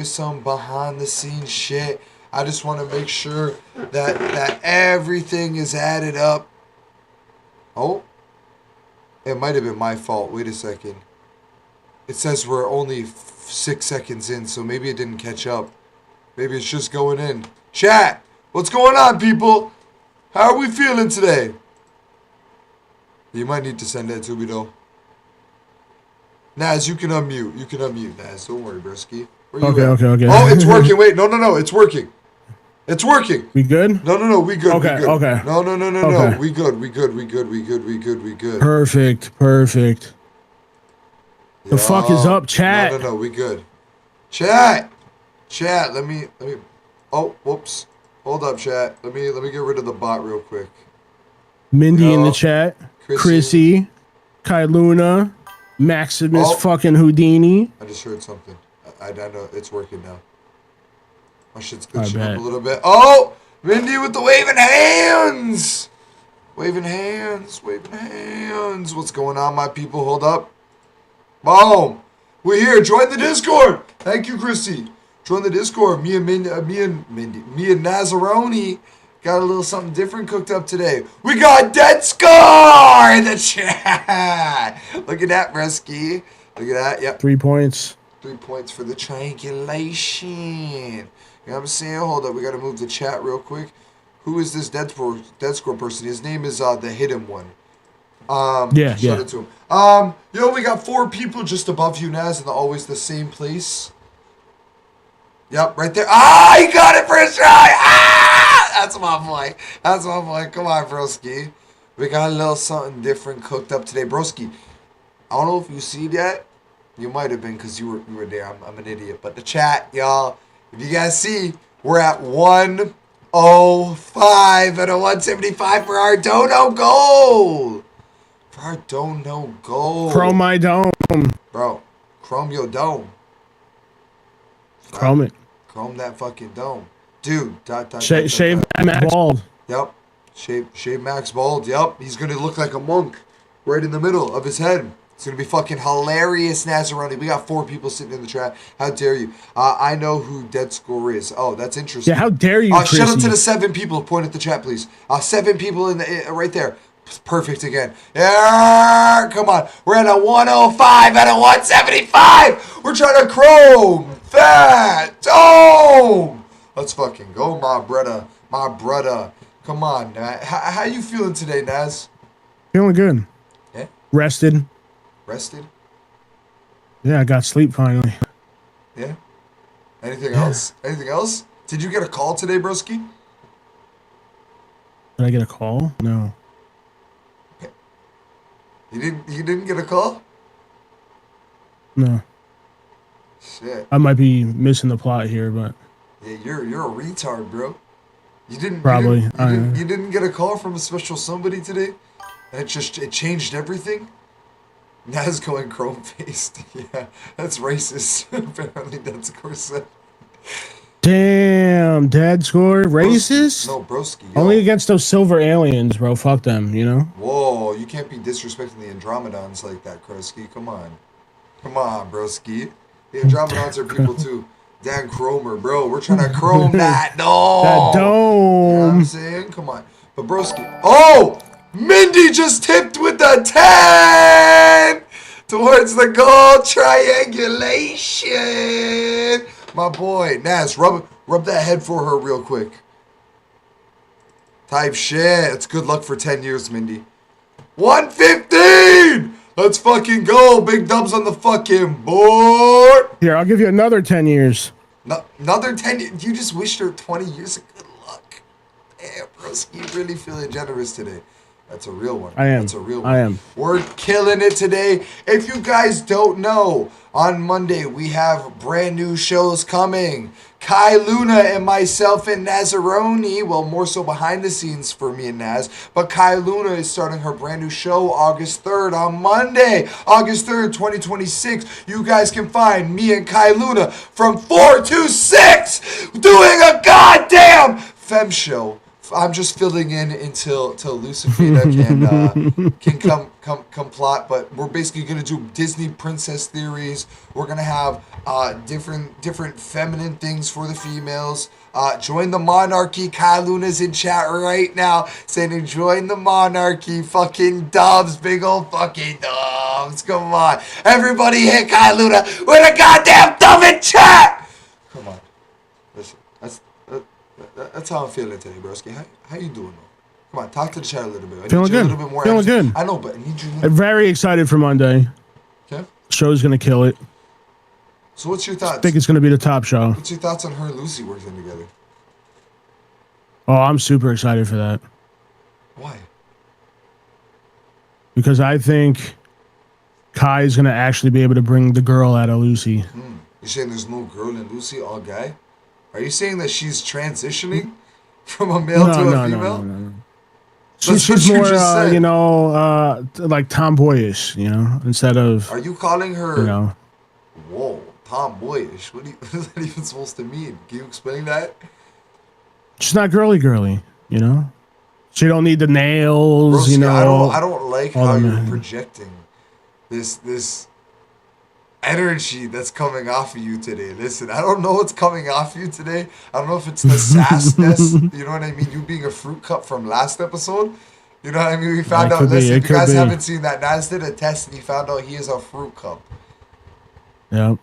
always some behind the scenes shit. I just want to make sure that everything is added up. Oh, it might have been my fault. Wait a second. It says we're only 6 seconds in, so maybe it didn't catch up. Maybe it's just going in. Chat, what's going on, people? How are we feeling today? You might need to send that to me, though. Naz, you can unmute. You can unmute, Naz. Don't worry, Brisky. Okay. Oh, it's working. Wait, no. It's working. It's working. We good? No. We good. Okay, we good. okay. No. Okay. We good. Perfect. The fuck is up, chat? No. We good. Chat. Let me. Oh, whoops. Hold up, chat. Let me get rid of the bot real quick. Mindy in the chat. Chrissy. Kai Luna. Maximus fucking Houdini. I just heard something. I know it's working now. My shit's glitching up a little bit. Oh! Mindy with the waving hands! Waving hands. What's going on, my people? Hold up. Boom! We're here. Join the Discord. Thank you, Chrissy. Join the Discord. Me and Nazaroni got a little something different cooked up today. We got Dead Score in the chat. Look at that, Bresky. Look at that. Yep. 3 points. 3 points for the triangulation. You know what I'm saying? Hold up. We got to move the chat real quick. Who is this Dead Score person? His name is the hidden one. Shout it to him. We got 4 people just above you, Naz, and always the same place. Yep, right there. Ah, he got it first try. Ah, that's my boy. Come on, broski. We got a little something different cooked up today, broski. I don't know if you see that. You might have been because you were there. I'm an idiot. But the chat, y'all, if you guys see, we're at 105 and a 175 for our dono goal. Chrome my dome. Bro, chrome your dome. Chrome it. Chrome that fucking dome. Dude. Shave Max bald. Yep. Shave Max bald. Yep. He's going to look like a monk right in the middle of his head. It's going to be fucking hilarious, Nazaroni. We got 4 people sitting in the chat. How dare you? I know who Dead Score is. Oh, that's interesting. Yeah, how dare you, Chrissy? Shut up to the 7 people. Point at the chat, please. 7 people in the right there. Perfect again. Yeah, come on. We're at a 105 and a 175. We're trying to chrome that dome. Let's fucking go, my brother. Come on, Naz. How you feeling today, Naz? Feeling good. Yeah? Rested? Yeah, I got sleep finally. Yeah? Anything else? Did you get a call today, broski? Did I get a call? No. You didn't get a call? No. Shit. I might be missing the plot here, but yeah, you're a retard, bro. You didn't probably. You didn't get a call from a special somebody today? And it changed everything? Naz going chrome faced. Yeah, that's racist. Apparently that's Corset. Damn, Dead Score racist? No, broski. Only against those silver aliens, bro. Fuck them, you know? Whoa, you can't be disrespecting the Andromedons like that, Krusky. Come on, broski. The Andromedons are people too. Dan Cromer, bro. We're trying to chrome that dome. That dome. You know what I'm saying? Come on. But broski. Oh! Mindy just tipped with the 10 towards the goal triangulation. My boy, Naz, rub that head for her real quick. Type shit. It's good luck for 10 years, Mindy. 115! Let's fucking go. Big dubs on the fucking board. Here, I'll give you another 10 years. Another 10 years? You just wished her 20 years of good luck. Damn, broski, you really feeling generous today. That's a real one. I am. That's a real one. I am. We're killing it today. If you guys don't know, on Monday we have brand new shows coming. Kai Luna and myself and Nazaroni, well, more so behind the scenes for me and Naz, but Kai Luna is starting her brand new show August 3rd on Monday, August 3rd, 2026. You guys can find me and Kai Luna from 4 to 6 doing a goddamn fem show. I'm just filling in until Lucifina can come plot. But we're basically gonna do Disney princess theories. We're gonna have different feminine things for the females. Join the monarchy. Kai Luna's in chat right now saying join the monarchy. Fucking dubs, big old fucking dubs. Come on, everybody hit Kai Luna with a goddamn dub in chat. Come on, listen. That's how I'm feeling today, broski. How you doing, though? Come on, talk to the chat a little bit. I Feeling need you good. a little bit more. Feeling good. I know, but I need you. I'm very excited for Monday. Okay. Show's gonna kill it. So what's your thoughts? I think it's gonna be the top show. What's your thoughts on her and Lucy working together? Oh, I'm super excited for that. Why? Because I think Kai is gonna actually be able to bring the girl out of Lucy. You're saying there's no girl in Lucy, all guy? Are you saying that she's transitioning from a male to a female? No. She's more, like tomboyish, instead of. Are you calling her? Whoa, tomboyish. What is that even supposed to mean? Can you explain that? She's not girly, She don't need the nails, Broski, I don't like how you're projecting this energy that's coming off of you today. Listen, I don't know what's coming off you today. I don't know if it's the sassness, you know what I mean? You being a fruit cup from last episode. You know what I mean? We found out, listen, if you guys haven't seen that, Naz did a test and he found out he is a fruit cup. Yep.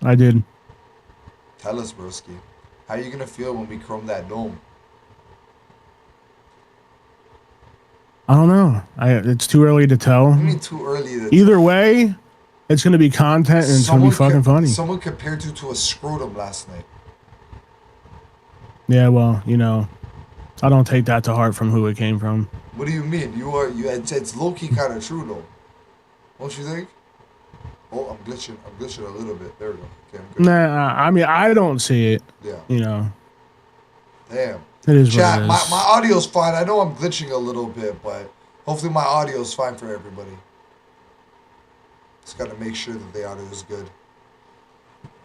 I did. Tell us, broski. How are you going to feel when we chrome that dome? I don't know. It's too early to tell. What do you mean too early to Either way, it's going to be content and it's going to be fucking funny. Someone compared you to a scrotum last night. Yeah, well, I don't take that to heart from who it came from. What do you mean? It's low-key kind of true, though. Don't you think? Oh, I'm glitching a little bit. There we go. Okay, I'm good. Nah, I mean, I don't see it. Yeah. Damn. It is Chat, what it is. my audio's fine. I know I'm glitching a little bit, but hopefully my audio's fine for everybody. Just gotta make sure that the audio is good.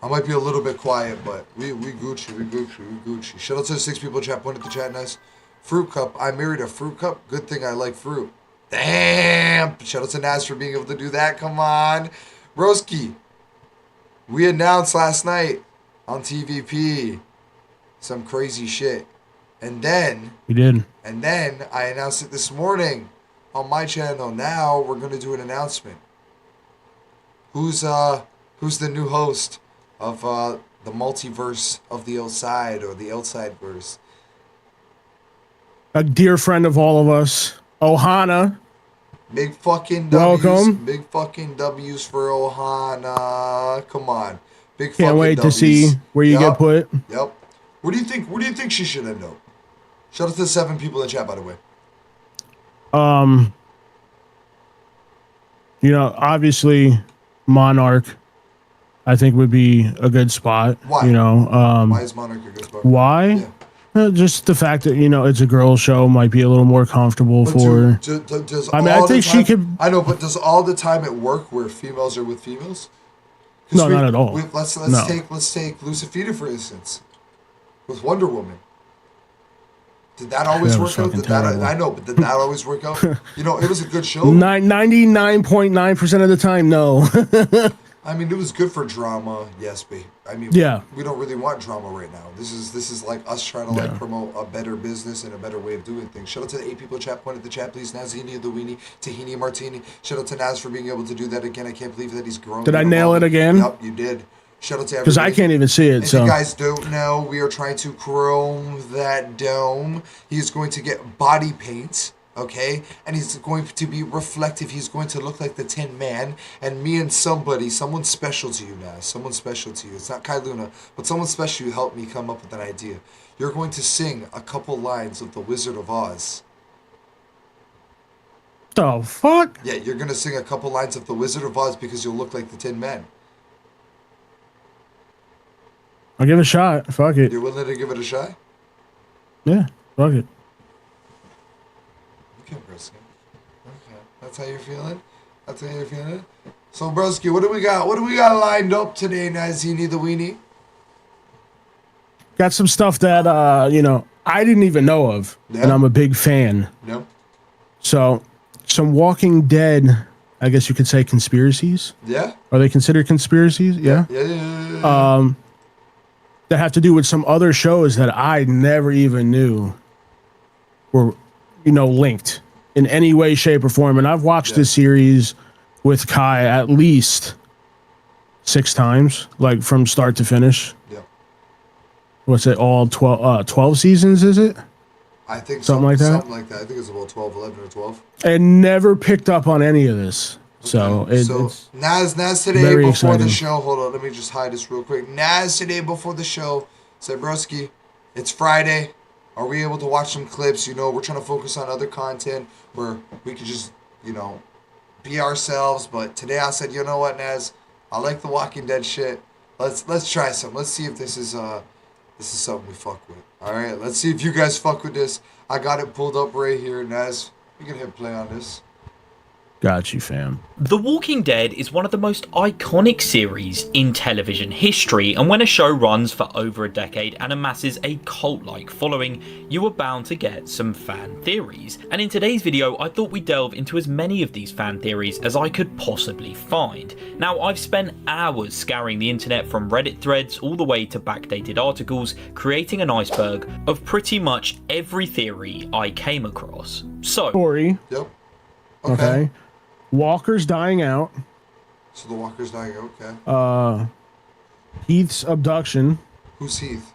I might be a little bit quiet, but we Gucci. Shout out to the 6 people in chat. Point at the chat, nice. Fruit cup. I married a fruit cup. Good thing I like fruit. Damn. Shout out to Naz for being able to do that. Come on. Broski. We announced last night on TVP some crazy shit. And then we did. And then I announced it this morning on my channel. Now we're gonna do an announcement. Who's the new host of the multiverse of the outside or the outside verse? A dear friend of all of us, Ohana. Big fucking W's. Welcome. Big fucking W's for Ohana. Come on. Big fucking Can't wait W's. to see where you get put. Yep. Where do you think she should end up? Shout out to the 7 people in the chat, by the way. Obviously, Monarch, I think would be a good spot. Why? Why is Monarch a good spot? Why? Yeah. Just the fact that it's a girls' show might be a little more comfortable for. I think she could. I know, but does all the time at work where females are with females? No, not at all. Let's take Lucifina for instance, with Wonder Woman. Did that always work out? I know, but did that always work out? It was a good show. 99.9% of the time, no. I mean, it was good for drama, yes, babe. I mean, yeah. We don't really want drama right now. This is like us trying to promote a better business and a better way of doing things. Shout out to the 8 people in chat. Point at the chat, please. Nazini, the weenie, Tahini, Martini. Shout out to Naz for being able to do that again. I can't believe that he's grown. Did I nail it again? Yep, you did. Shout out to everybody. Because I can't even see it. If you guys don't know, we are trying to chrome that dome. He's going to get body paint, okay? And he's going to be reflective. He's going to look like the Tin Man. And me and someone special to you now. Someone special to you. It's not Kai Luna, but someone special who helped me come up with an idea. You're going to sing a couple lines of The Wizard of Oz. The fuck? Yeah, you're going to sing a couple lines of The Wizard of Oz because you'll look like the Tin Man. I'll give it a shot. Fuck it. You're willing to give it a shot? Yeah, fuck it. Okay, broski. Okay, that's how you're feeling? So, broski, what do we got? What do we got lined up today, Nazini the Weenie? Got some stuff that, I didn't even know of, and I'm a big fan. No. So, some Walking Dead, I guess you could say conspiracies. Yeah. Are they considered conspiracies? Yeah. Yeah. That have to do with some other shows that I never even knew were, linked in any way, shape, or form. And I've watched this series with Kai at least 6 times, like from start to finish. Yeah. What's it, all 12 seasons, is it? I think something like that. Something like that. I think it's about 12, 11 or 12. And never picked up on any of this. Okay. So it's Naz today before the show. Hold on, let me just hide this real quick. Naz today before the show said, "Broski, it's Friday. Are we able to watch some clips? We're trying to focus on other content where we could just, be ourselves. But today I said, you know what, Naz? I like the Walking Dead shit. Let's try some. Let's see if this is something we fuck with. All right, let's see if you guys fuck with this. I got it pulled up right here, Naz. You can hit play on this." Got you, fam. The Walking Dead is one of the most iconic series in television history, and when a show runs for over a decade and amasses a cult-like following, you are bound to get some fan theories. And in today's video, I thought we'd delve into as many of these fan theories as I could possibly find. Now, I've spent hours scouring the internet from Reddit threads all the way to backdated articles, creating an iceberg of pretty much every theory I came across. So, Story. Yep. Okay. Walker's dying out. So the Walker's dying out, okay. Heath's abduction. Who's Heath?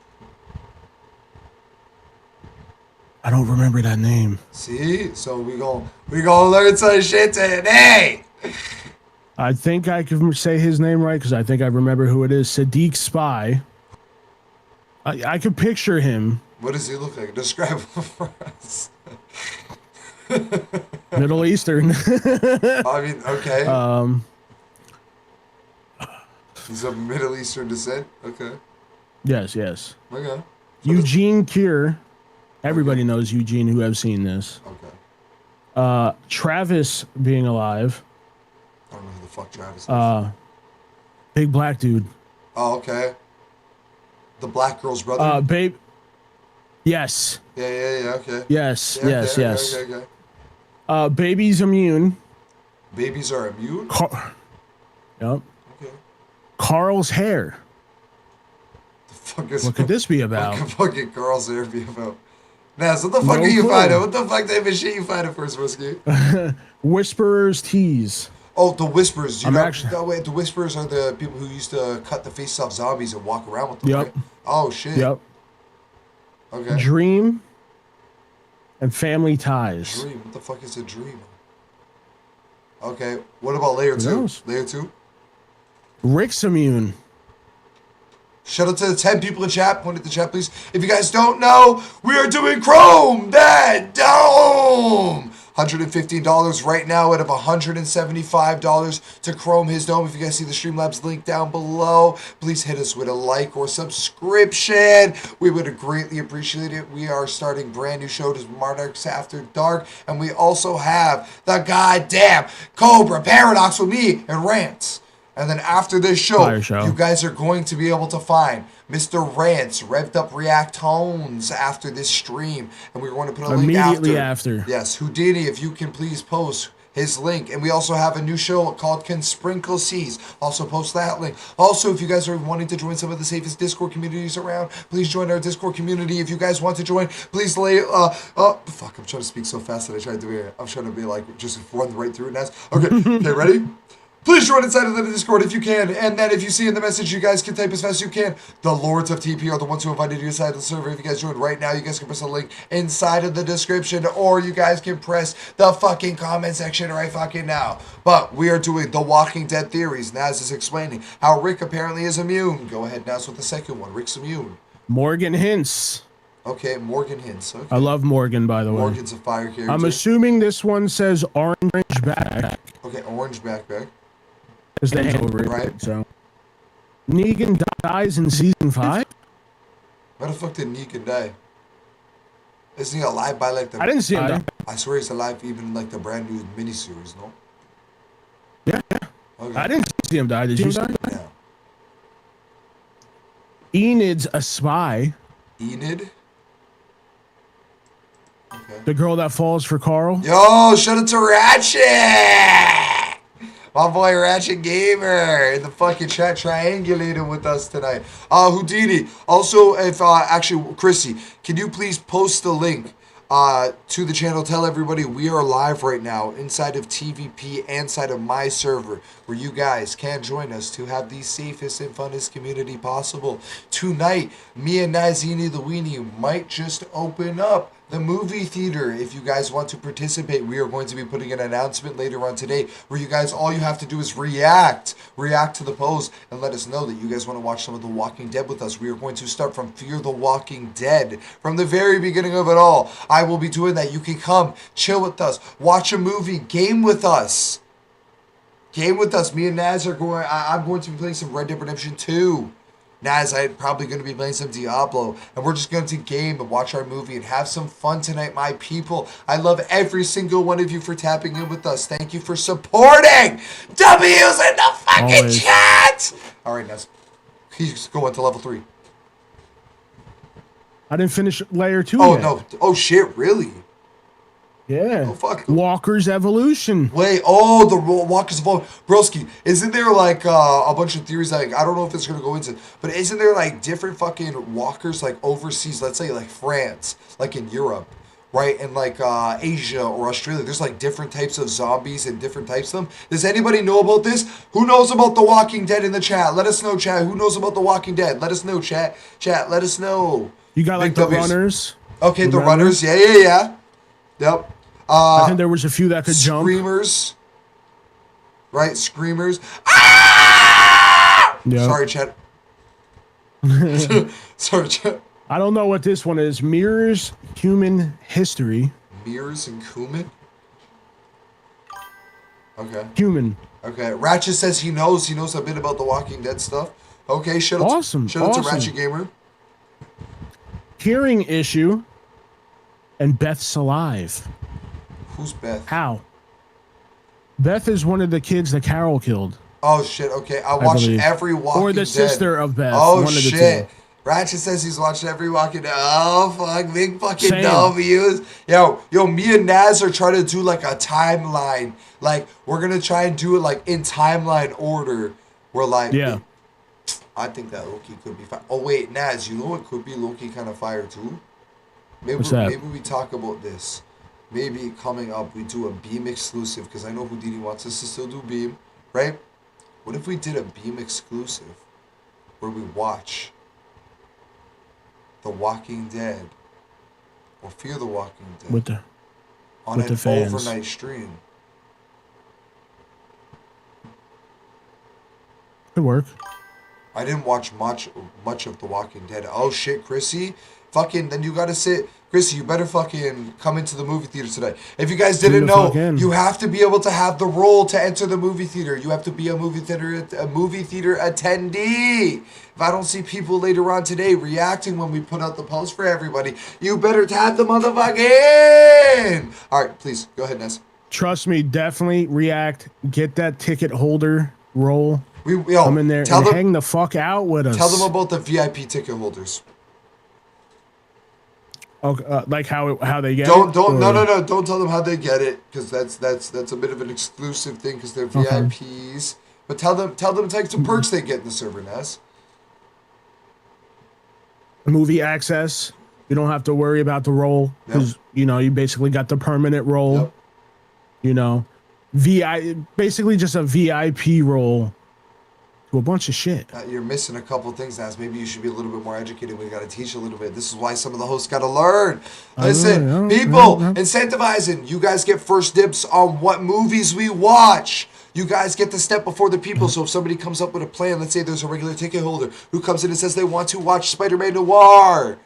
I don't remember that name. See? So we gonna learn some shit today. I think I can say his name right because I think I remember who it is. Sadiq Spy. I could picture him. What does he look like? Describe him for us. Middle Eastern. I mean, okay. He's of Middle Eastern descent. Okay. Yes. Okay. So Eugene Kier. Everybody knows Eugene who have seen this. Okay. Travis being alive. I don't know who the fuck Travis is. Big black dude. Oh, okay. The black girl's brother. Babe. Yes. Yeah. Okay. Yes. Yeah, yes. Okay, Yes. Okay. Baby's immune. Babies are immune? Yep. Okay. Carl's hair. The fuck is what could this be about? What could fucking Carl's hair be about? Naz, what the fuck are you finding? What the fuck type of shit you finding first, Whiskey? Whisperer's tease. Oh, the Whisperers. The Whisperers are the people who used to cut the face off zombies and walk around with them, right? Oh, shit. Yep. Okay. Dream and family ties. Dream. What the fuck is a dream? Okay. What about layer 2? Layer 2? Rick's immune. Shout out to the 10 people in chat. Point at the chat, please. If you guys don't know, we are doing Chrome that Dome. $115 right now out of $175 to Chrome his dome. If you guys see the Streamlabs link down below, please hit us with a like or subscription. We would greatly appreciate it. We are starting brand new show, just Monarchs After Dark, and we also have the goddamn Cobra Paradox with me and Rantz. And then after this show, you guys are going to be able to find Mr. Rantz revved up react tones after this stream. And we're going to put a link immediately after. Yes, Houdini, if you can please post his link. And we also have a new show called Can Sprinkle Seas. Also post that link. Also, if you guys are wanting to join some of the safest Discord communities around, please join our Discord community. If you guys want to join, please fuck, I'm trying to speak so fast that I tried to do it. I'm trying to be like, just run right through it now. Okay, ready? Please join inside of the Discord if you can. And then if you see in the message, you guys can type as fast as you can. The Lords of TP are the ones who invited you inside the server. If you guys join right now, you guys can press a link inside of the description. Or you guys can press the fucking comment section right fucking now. But we are doing the Walking Dead theories. Naz is explaining how Rick apparently is immune. Go ahead, Naz, with the second one. Rick's immune. Morgan Hintz. Okay, Morgan Hintz. Okay. I love Morgan, by the way. Morgan's a fire character. I'm assuming this one says orange back. Okay, orange backpack. Because they over it, right? So Negan dies in season 5. Why the fuck did Negan die? Isn't he alive by like the? I didn't see him die. I swear he's alive even in like the brand new miniseries, no? Yeah. Okay. I didn't see him die. Did you? Yeah. Enid's a spy. Enid? The girl that falls for Carl. Yo, shout out to Ratchet! My boy Ratchet Gamer in the fucking chat triangulating with us tonight. Houdini. Also, if actually, Chrissy, can you please post the link to the channel? Tell everybody we are live right now inside of TVP and inside of my server, where you guys can join us to have the safest and funnest community possible. Tonight, me and Nazini the Weenie might just open up the movie theater. If you guys want to participate, we are going to be putting an announcement later on today where you guys, all you have to do is react to the post and let us know that you guys want to watch some of The Walking Dead with us. We are going to start from Fear the Walking Dead from the very beginning of it all. I will be doing that. You can come, chill with us, watch a movie, game with us. Game with us. Me and Naz are going, I'm going to be playing some Red Dead Redemption 2. Naz, I'm probably going to be playing some Diablo, and we're just going to game and watch our movie and have some fun tonight, my people. I love every single one of you for tapping in with us. Thank you for supporting W's in the fucking chat. All right, Naz, he's going to level 3. I didn't finish layer 2 Oh, yet. no. Oh, shit, really? Yeah. Oh, fuck. Walker's Evolution. Wait, oh, the Walker's Evolution. Broski, isn't there like a bunch of theories, like, I don't know if it's going to go into, but isn't there like different fucking walkers like overseas, let's say like France, like in Europe, right? And like Asia or Australia, there's like different types of zombies and different types of them. Does anybody know about this? Who knows about The Walking Dead in the chat? Let us know, chat. Who knows about The Walking Dead? Let us know, chat. Chat, let us know. You got like the runners. Okay, the runners. Yeah. Yep. I think there was a few that could jump. Screamers. Right? Screamers. Ah! Yep. Sorry, chat. Sorry, chat. I don't know what this one is. Mirrors Human History. Mirrors and Cumin? Okay. Human. Okay. Ratchet says he knows a bit about the Walking Dead stuff. Okay, shout out to Ratchet Gamer. Hearing issue and Beth's alive. Who's Beth? How? Beth is one of the kids that Carol killed. Oh shit, okay. I watched every Walking Dead. Or the sister of Beth. Oh one shit. Of the two. Ratchet says he's watched every Walking Dead. Oh fuck, big fucking W's. Yo, me and Naz are trying to do like a timeline. Like, we're gonna try and do it like in timeline order. We're like, yeah. I think that Loki could be fire. Oh wait, Naz, you know what could be Loki kind of fire too? Maybe we talk about this. Maybe coming up we do a Beam exclusive, because I know Houdini wants us to still do Beam, right? What if we did a Beam exclusive where we watch The Walking Dead or Fear the Walking Dead on an overnight stream? Could work. I didn't watch much of The Walking Dead. Oh shit, Chrissy. Fucking, then you gotta sit. Chrissy, you better fucking come into the movie theater today. If you guys didn't know, you have to be able to have the role to enter the movie theater. You have to be a movie theater attendee. If I don't see people later on today reacting when we put out the post for everybody, you better tap the motherfucking. All right, please go ahead, Ness. Trust me, definitely react. Get that ticket holder role. Come in there and hang the fuck out with us. Tell them about the VIP ticket holders. Okay, like how they get it? No. Don't tell them how they get it, because that's a bit of an exclusive thing, because they're VIPs. But tell them the types of perks they get in the server, Ness. Movie access. You don't have to worry about the role, because you basically got the permanent role. Yep. Basically just a VIP role. A bunch of shit. You're missing a couple things, Naz. Maybe you should be a little bit more educated. We got to teach a little bit. This is why some of the hosts got to learn. Listen, people, incentivizing. You guys get first dibs on what movies we watch. You guys get to step before the people. So if somebody comes up with a plan, let's say there's a regular ticket holder who comes in and says they want to watch Spider-Man Noir.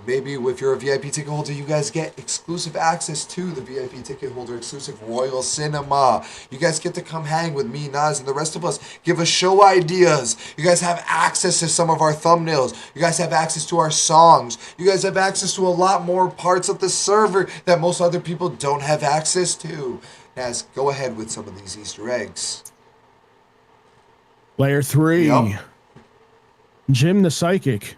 Maybe if you're a VIP ticket holder, you guys get exclusive access to the VIP ticket holder exclusive Royal Cinema. You guys get to come hang with me, Naz, and the rest of us. Give us show ideas. You guys have access to some of our thumbnails. You guys have access to our songs. You guys have access to a lot more parts of the server that most other people don't have access to. Naz, go ahead with some of these Easter eggs. Layer 3. Yep. Jim the Psychic.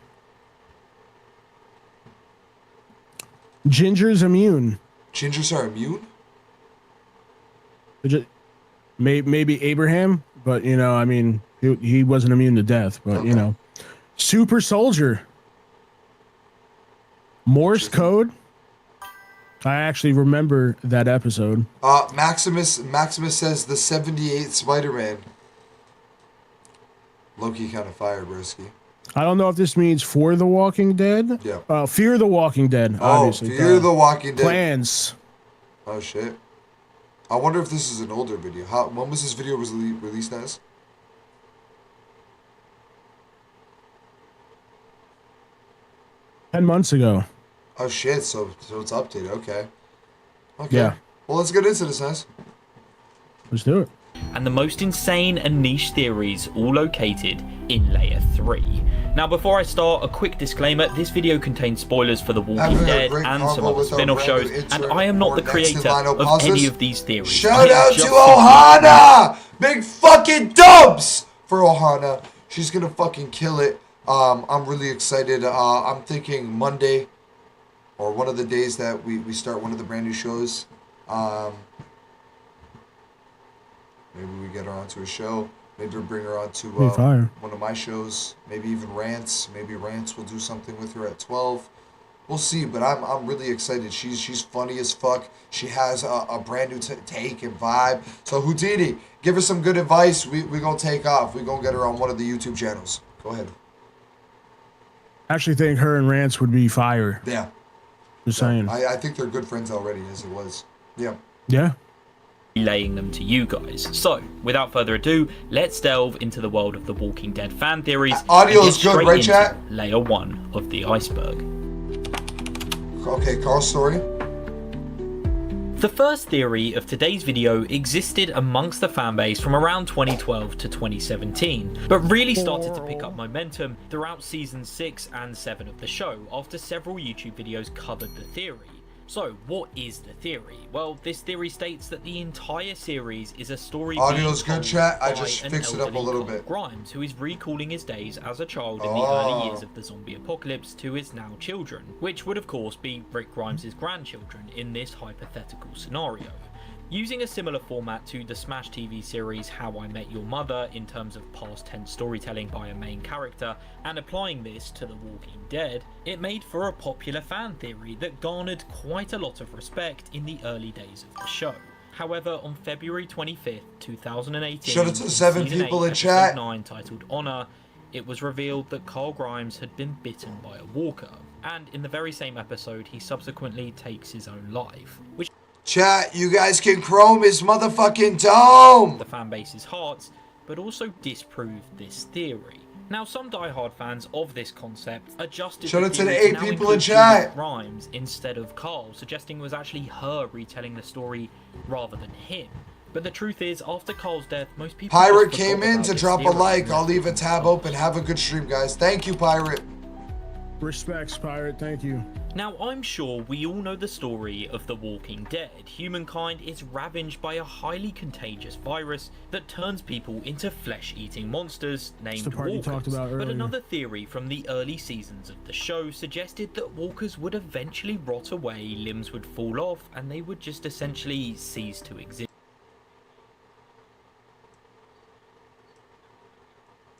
Ginger's immune. Gingers are immune? Maybe Abraham, but you know, I mean, he wasn't immune to death, but Okay. you know, super soldier, Morse code. I actually remember that episode. Maximus says the 78th Spider-Man. Loki kind of fire, broski. I don't know if this means For the Walking Dead. Yeah. Fear the Walking Dead. Obviously. Fear the Walking Dead. Plans. Oh shit. I wonder if this is an older video. When was this video released as? $10 ago. Oh shit, so it's updated, okay. Okay. Yeah. Well, let's get into this, Ness. Let's do it. And the most insane and niche theories all located in Layer 3. Now, before I start, a quick disclaimer, this video contains spoilers for The Walking Dead and some other spin-off shows, and I am not the creator of any of these theories. Shout out to Ohana! Big fucking dubs for Ohana. She's gonna fucking kill it. I'm really excited. I'm thinking Monday, or one of the days that we start one of the brand new shows. Maybe we get her onto a show. Maybe we'll bring her onto one of my shows. Maybe even Rantz. Maybe Rantz will do something with her at 12. We'll see, but I'm really excited. She's funny as fuck. She has a brand new take and vibe. So Houdini, give her some good advice. We gonna take off. We gonna get her on one of the YouTube channels. Go ahead. I actually think her and Rantz would be fire. Yeah. Just saying. I think they're good friends already, as it was. Yeah. Yeah. Relaying them to you guys. So, without further ado, let's delve into the world of The Walking Dead fan theories. Audio is good, right, chat? Layer 1 of the iceberg. Okay, Carl's story. The first theory of today's video existed amongst the fanbase from around 2012 to 2017, but really started to pick up momentum throughout seasons 6 and 7 of the show after several YouTube videos covered the theory. So, what is the theory? Well, this theory states that the entire series is a story. Audio's good, chat. I just fixed it up a little bit. Grimes, who is recalling his days as a child in the early years of the zombie apocalypse to his now children, which would of course be Rick Grimes' grandchildren in this hypothetical scenario. Using a similar format to the Smash TV series How I Met Your Mother in terms of past tense storytelling by a main character, and applying this to The Walking Dead, it made for a popular fan theory that garnered quite a lot of respect in the early days of the show. However, on February 25th, 2018, shout out to the 7 people in chat. 9 titled Honor, it was revealed that Carl Grimes had been bitten by a walker, and in the very same episode he subsequently takes his own life, which chat, you guys can chrome his motherfucking dome! The fanbase's hearts, but also disproved this theory. Now, some diehard fans of this concept adjusted shout out to the theory 8 now people in include chat! Grimes instead of Carl, suggesting it was actually her retelling the story rather than him. But the truth is, after Carl's death, most people Pirate just came forgot in about to this drop a theory like. and I'll left leave a it tab themselves. open. Have a good stream, guys. Thank you, Pirate. Respects, Pirate. Thank you. Now, I'm sure we all know the story of The Walking Dead. Humankind is ravaged by a highly contagious virus that turns people into flesh-eating monsters named the part you walkers. talked about But earlier. another theory from the early seasons of the show suggested that walkers would eventually rot away, limbs would fall off, and they would just essentially cease to exist.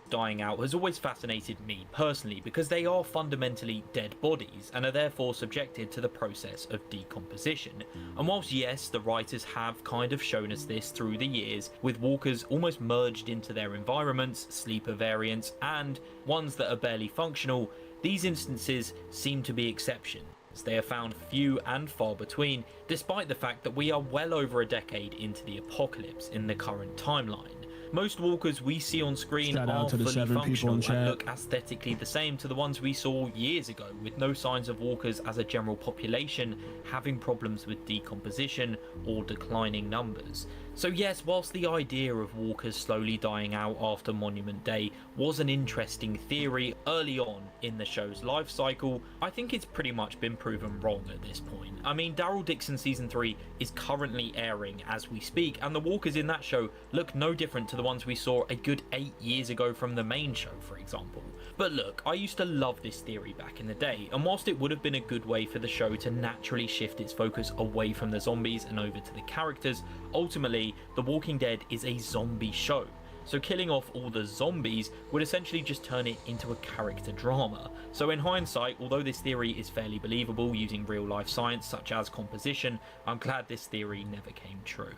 Dying out has always fascinated me personally because they are fundamentally dead bodies and are therefore subjected to the process of decomposition. And whilst yes, the writers have kind of shown us this through the years, with walkers almost merged into their environments, sleeper variants, and ones that are barely functional, these instances seem to be exceptions. They are found few and far between, despite the fact that we are well over a decade into the apocalypse in the current timeline. Most walkers we see on screen are fully functional and look aesthetically the same to the ones we saw years ago, with no signs of walkers as a general population having problems with decomposition or declining numbers. So yes, whilst the idea of walkers slowly dying out after Monument Day was an interesting theory early on in the show's life cycle, I think it's pretty much been proven wrong at this point. I mean, Daryl Dixon Season 3 is currently airing as we speak, and the walkers in that show look no different to the ones we saw a good 8 years ago from the main show, for example. But look, I used to love this theory back in the day, and whilst it would have been a good way for the show to naturally shift its focus away from the zombies and over to the characters, ultimately, The Walking Dead is a zombie show. So killing off all the zombies would essentially just turn it into a character drama. So in hindsight, although this theory is fairly believable using real life science such as composition, I'm glad this theory never came true.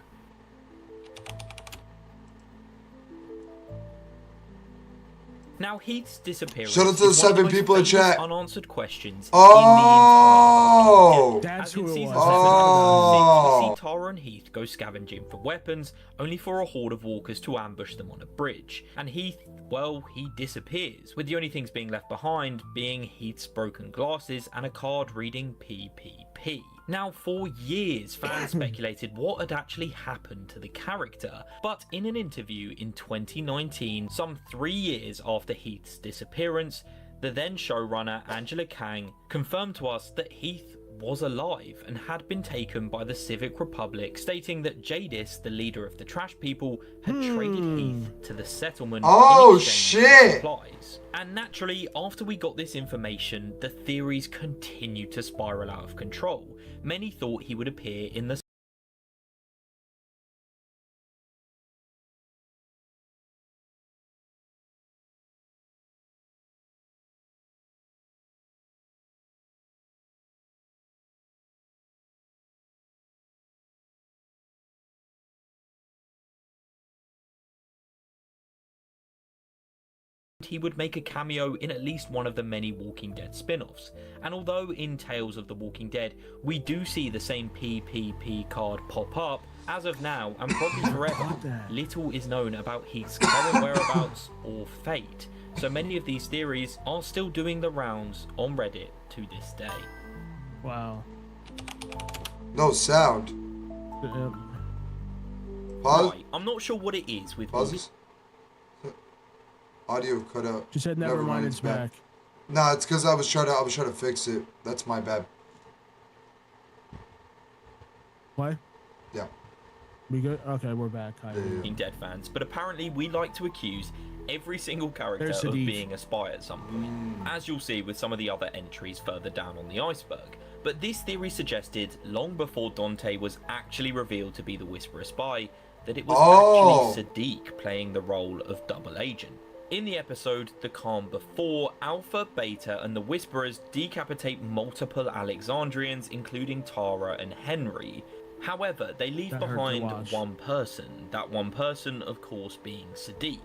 Now, Heath's disappearance Shout out to the is one of 7 most people in famous chat. unanswered questions Oh! in the entire That's As in who it season was. 7, Oh. we see Tara and Heath go scavenging for weapons, only for a horde of walkers to ambush them on a bridge. And Heath, well, he disappears, with the only things being left behind being Heath's broken glasses and a card reading PPP. Now, for years, fans speculated what had actually happened to the character, but in an interview in 2019, some 3 years after Heath's disappearance, the then showrunner Angela Kang confirmed to us that Heath was alive and had been taken by the Civic Republic, stating that Jadis, the leader of the trash people, had traded Heath to the settlement Oh, in exchange for shit. supplies. And naturally, after we got this information, the theories continued to spiral out of control. Many thought he would appear in the he would make a cameo in at least one of the many Walking Dead spin-offs. And although in Tales of the Walking Dead we do see the same PPP card pop up, as of now, and probably forever, little is known about Heath's current whereabouts or fate. So many of these theories are still doing the rounds on Reddit to this day. Wow. No sound. Pause. Right, I'm not sure what it is with Pauses. Audio cut out. She said never mind, it's back. Nah, it's because I was trying to fix it. That's my bad. What? Yeah. We good? Okay, we're back. Hi. Walking Dead fans, but apparently we like to accuse every single character There's of Sadiq. being a spy at some point, as you'll see with some of the other entries further down on the iceberg. But this theory suggested, long before Dante was actually revealed to be the Whisperer spy, that it was actually Sadiq playing the role of double agent. In the episode The Calm Before, Alpha, Beta and the Whisperers decapitate multiple Alexandrians, including Tara and Henry. However, they leave behind one person, that one person of course being Sadiq.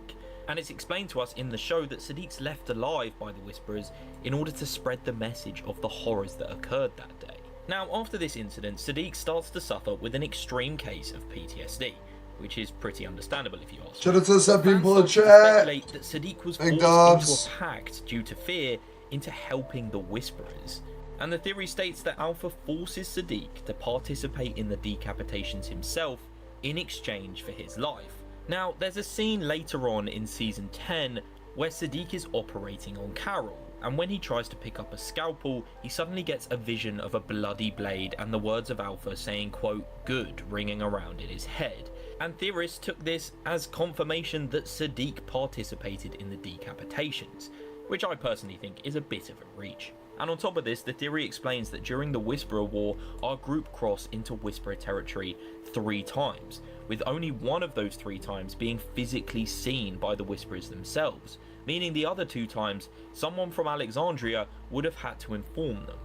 And it's explained to us in the show that Sadiq's left alive by the Whisperers in order to spread the message of the horrors that occurred that day. Now, after this incident, Sadiq starts to suffer with an extreme case of PTSD, which is pretty understandable if you ask. Shout out to the 7 people in chat. Speculate that Sadiq was forced Dubs. into a pact due to fear into helping the Whisperers. And the theory states that Alpha forces Sadiq to participate in the decapitations himself in exchange for his life. Now, there's a scene later on in season 10 where Sadiq is operating on Carol, and when he tries to pick up a scalpel, he suddenly gets a vision of a bloody blade and the words of Alpha saying, quote, "good," ringing around in his head. And theorists took this as confirmation that Sadiq participated in the decapitations, which I personally think is a bit of a reach. And on top of this, the theory explains that during the Whisperer War, our group crossed into Whisperer territory 3 times, with only one of those 3 times being physically seen by the Whisperers themselves, meaning the other 2 times, someone from Alexandria would have had to inform them.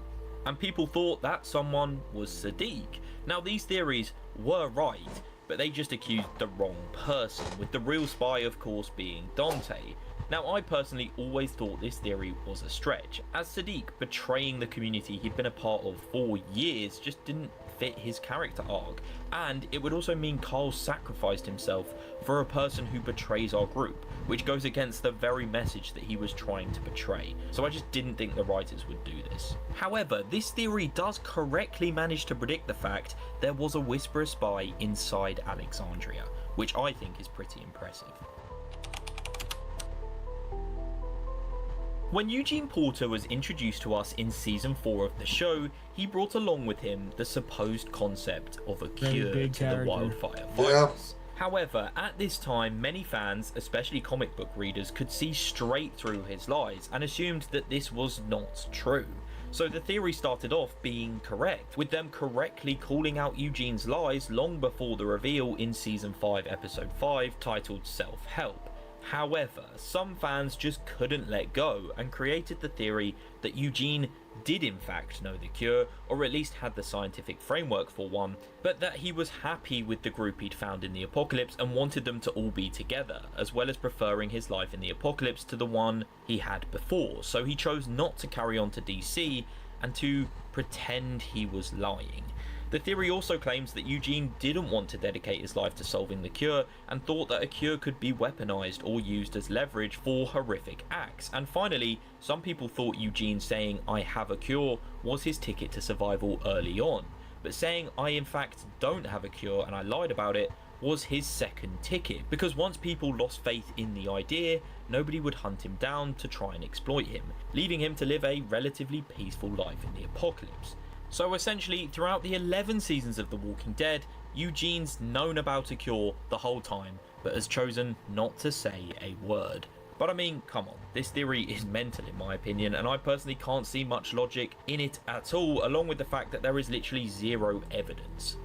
And people thought that someone was Sadiq. Now, these theories were right, but they just accused the wrong person, with the real spy of course being Dante. Now, I personally always thought this theory was a stretch, as Sadiq betraying the community he'd been a part of for years just didn't fit his character arc, and it would also mean Carl sacrificed himself for a person who betrays our group, which goes against the very message that he was trying to portray. So I just didn't think the writers would do this. However, this theory does correctly manage to predict the fact there was a Whisperer spy inside Alexandria, which I think is pretty impressive. When Eugene Porter was introduced to us in season 4 of the show, he brought along with him the supposed concept of a cure to the wildfire virus. However, at this time, many fans, especially comic book readers, could see straight through his lies and assumed that this was not true. So the theory started off being correct, with them correctly calling out Eugene's lies long before the reveal in Season 5, Episode 5, titled Self-Help. However, some fans just couldn't let go and created the theory that Eugene did in fact know the cure, or at least had the scientific framework for one, but that he was happy with the group he'd found in the Apocalypse and wanted them to all be together, as well as preferring his life in the Apocalypse to the one he had before, so he chose not to carry on to DC and to pretend he was lying. The theory also claims that Eugene didn't want to dedicate his life to solving the cure and thought that a cure could be weaponized or used as leverage for horrific acts. And finally, some people thought Eugene saying "I have a cure" was his ticket to survival early on, but saying "I in fact don't have a cure and I lied about it" was his second ticket, because once people lost faith in the idea, nobody would hunt him down to try and exploit him, leaving him to live a relatively peaceful life in the Apocalypse. So essentially, throughout the 11 seasons of The Walking Dead, Eugene's known about a cure the whole time, but has chosen not to say a word. But I mean, come on, this theory is mental in my opinion, and I personally can't see much logic in it at all, along with the fact that there is literally zero evidence.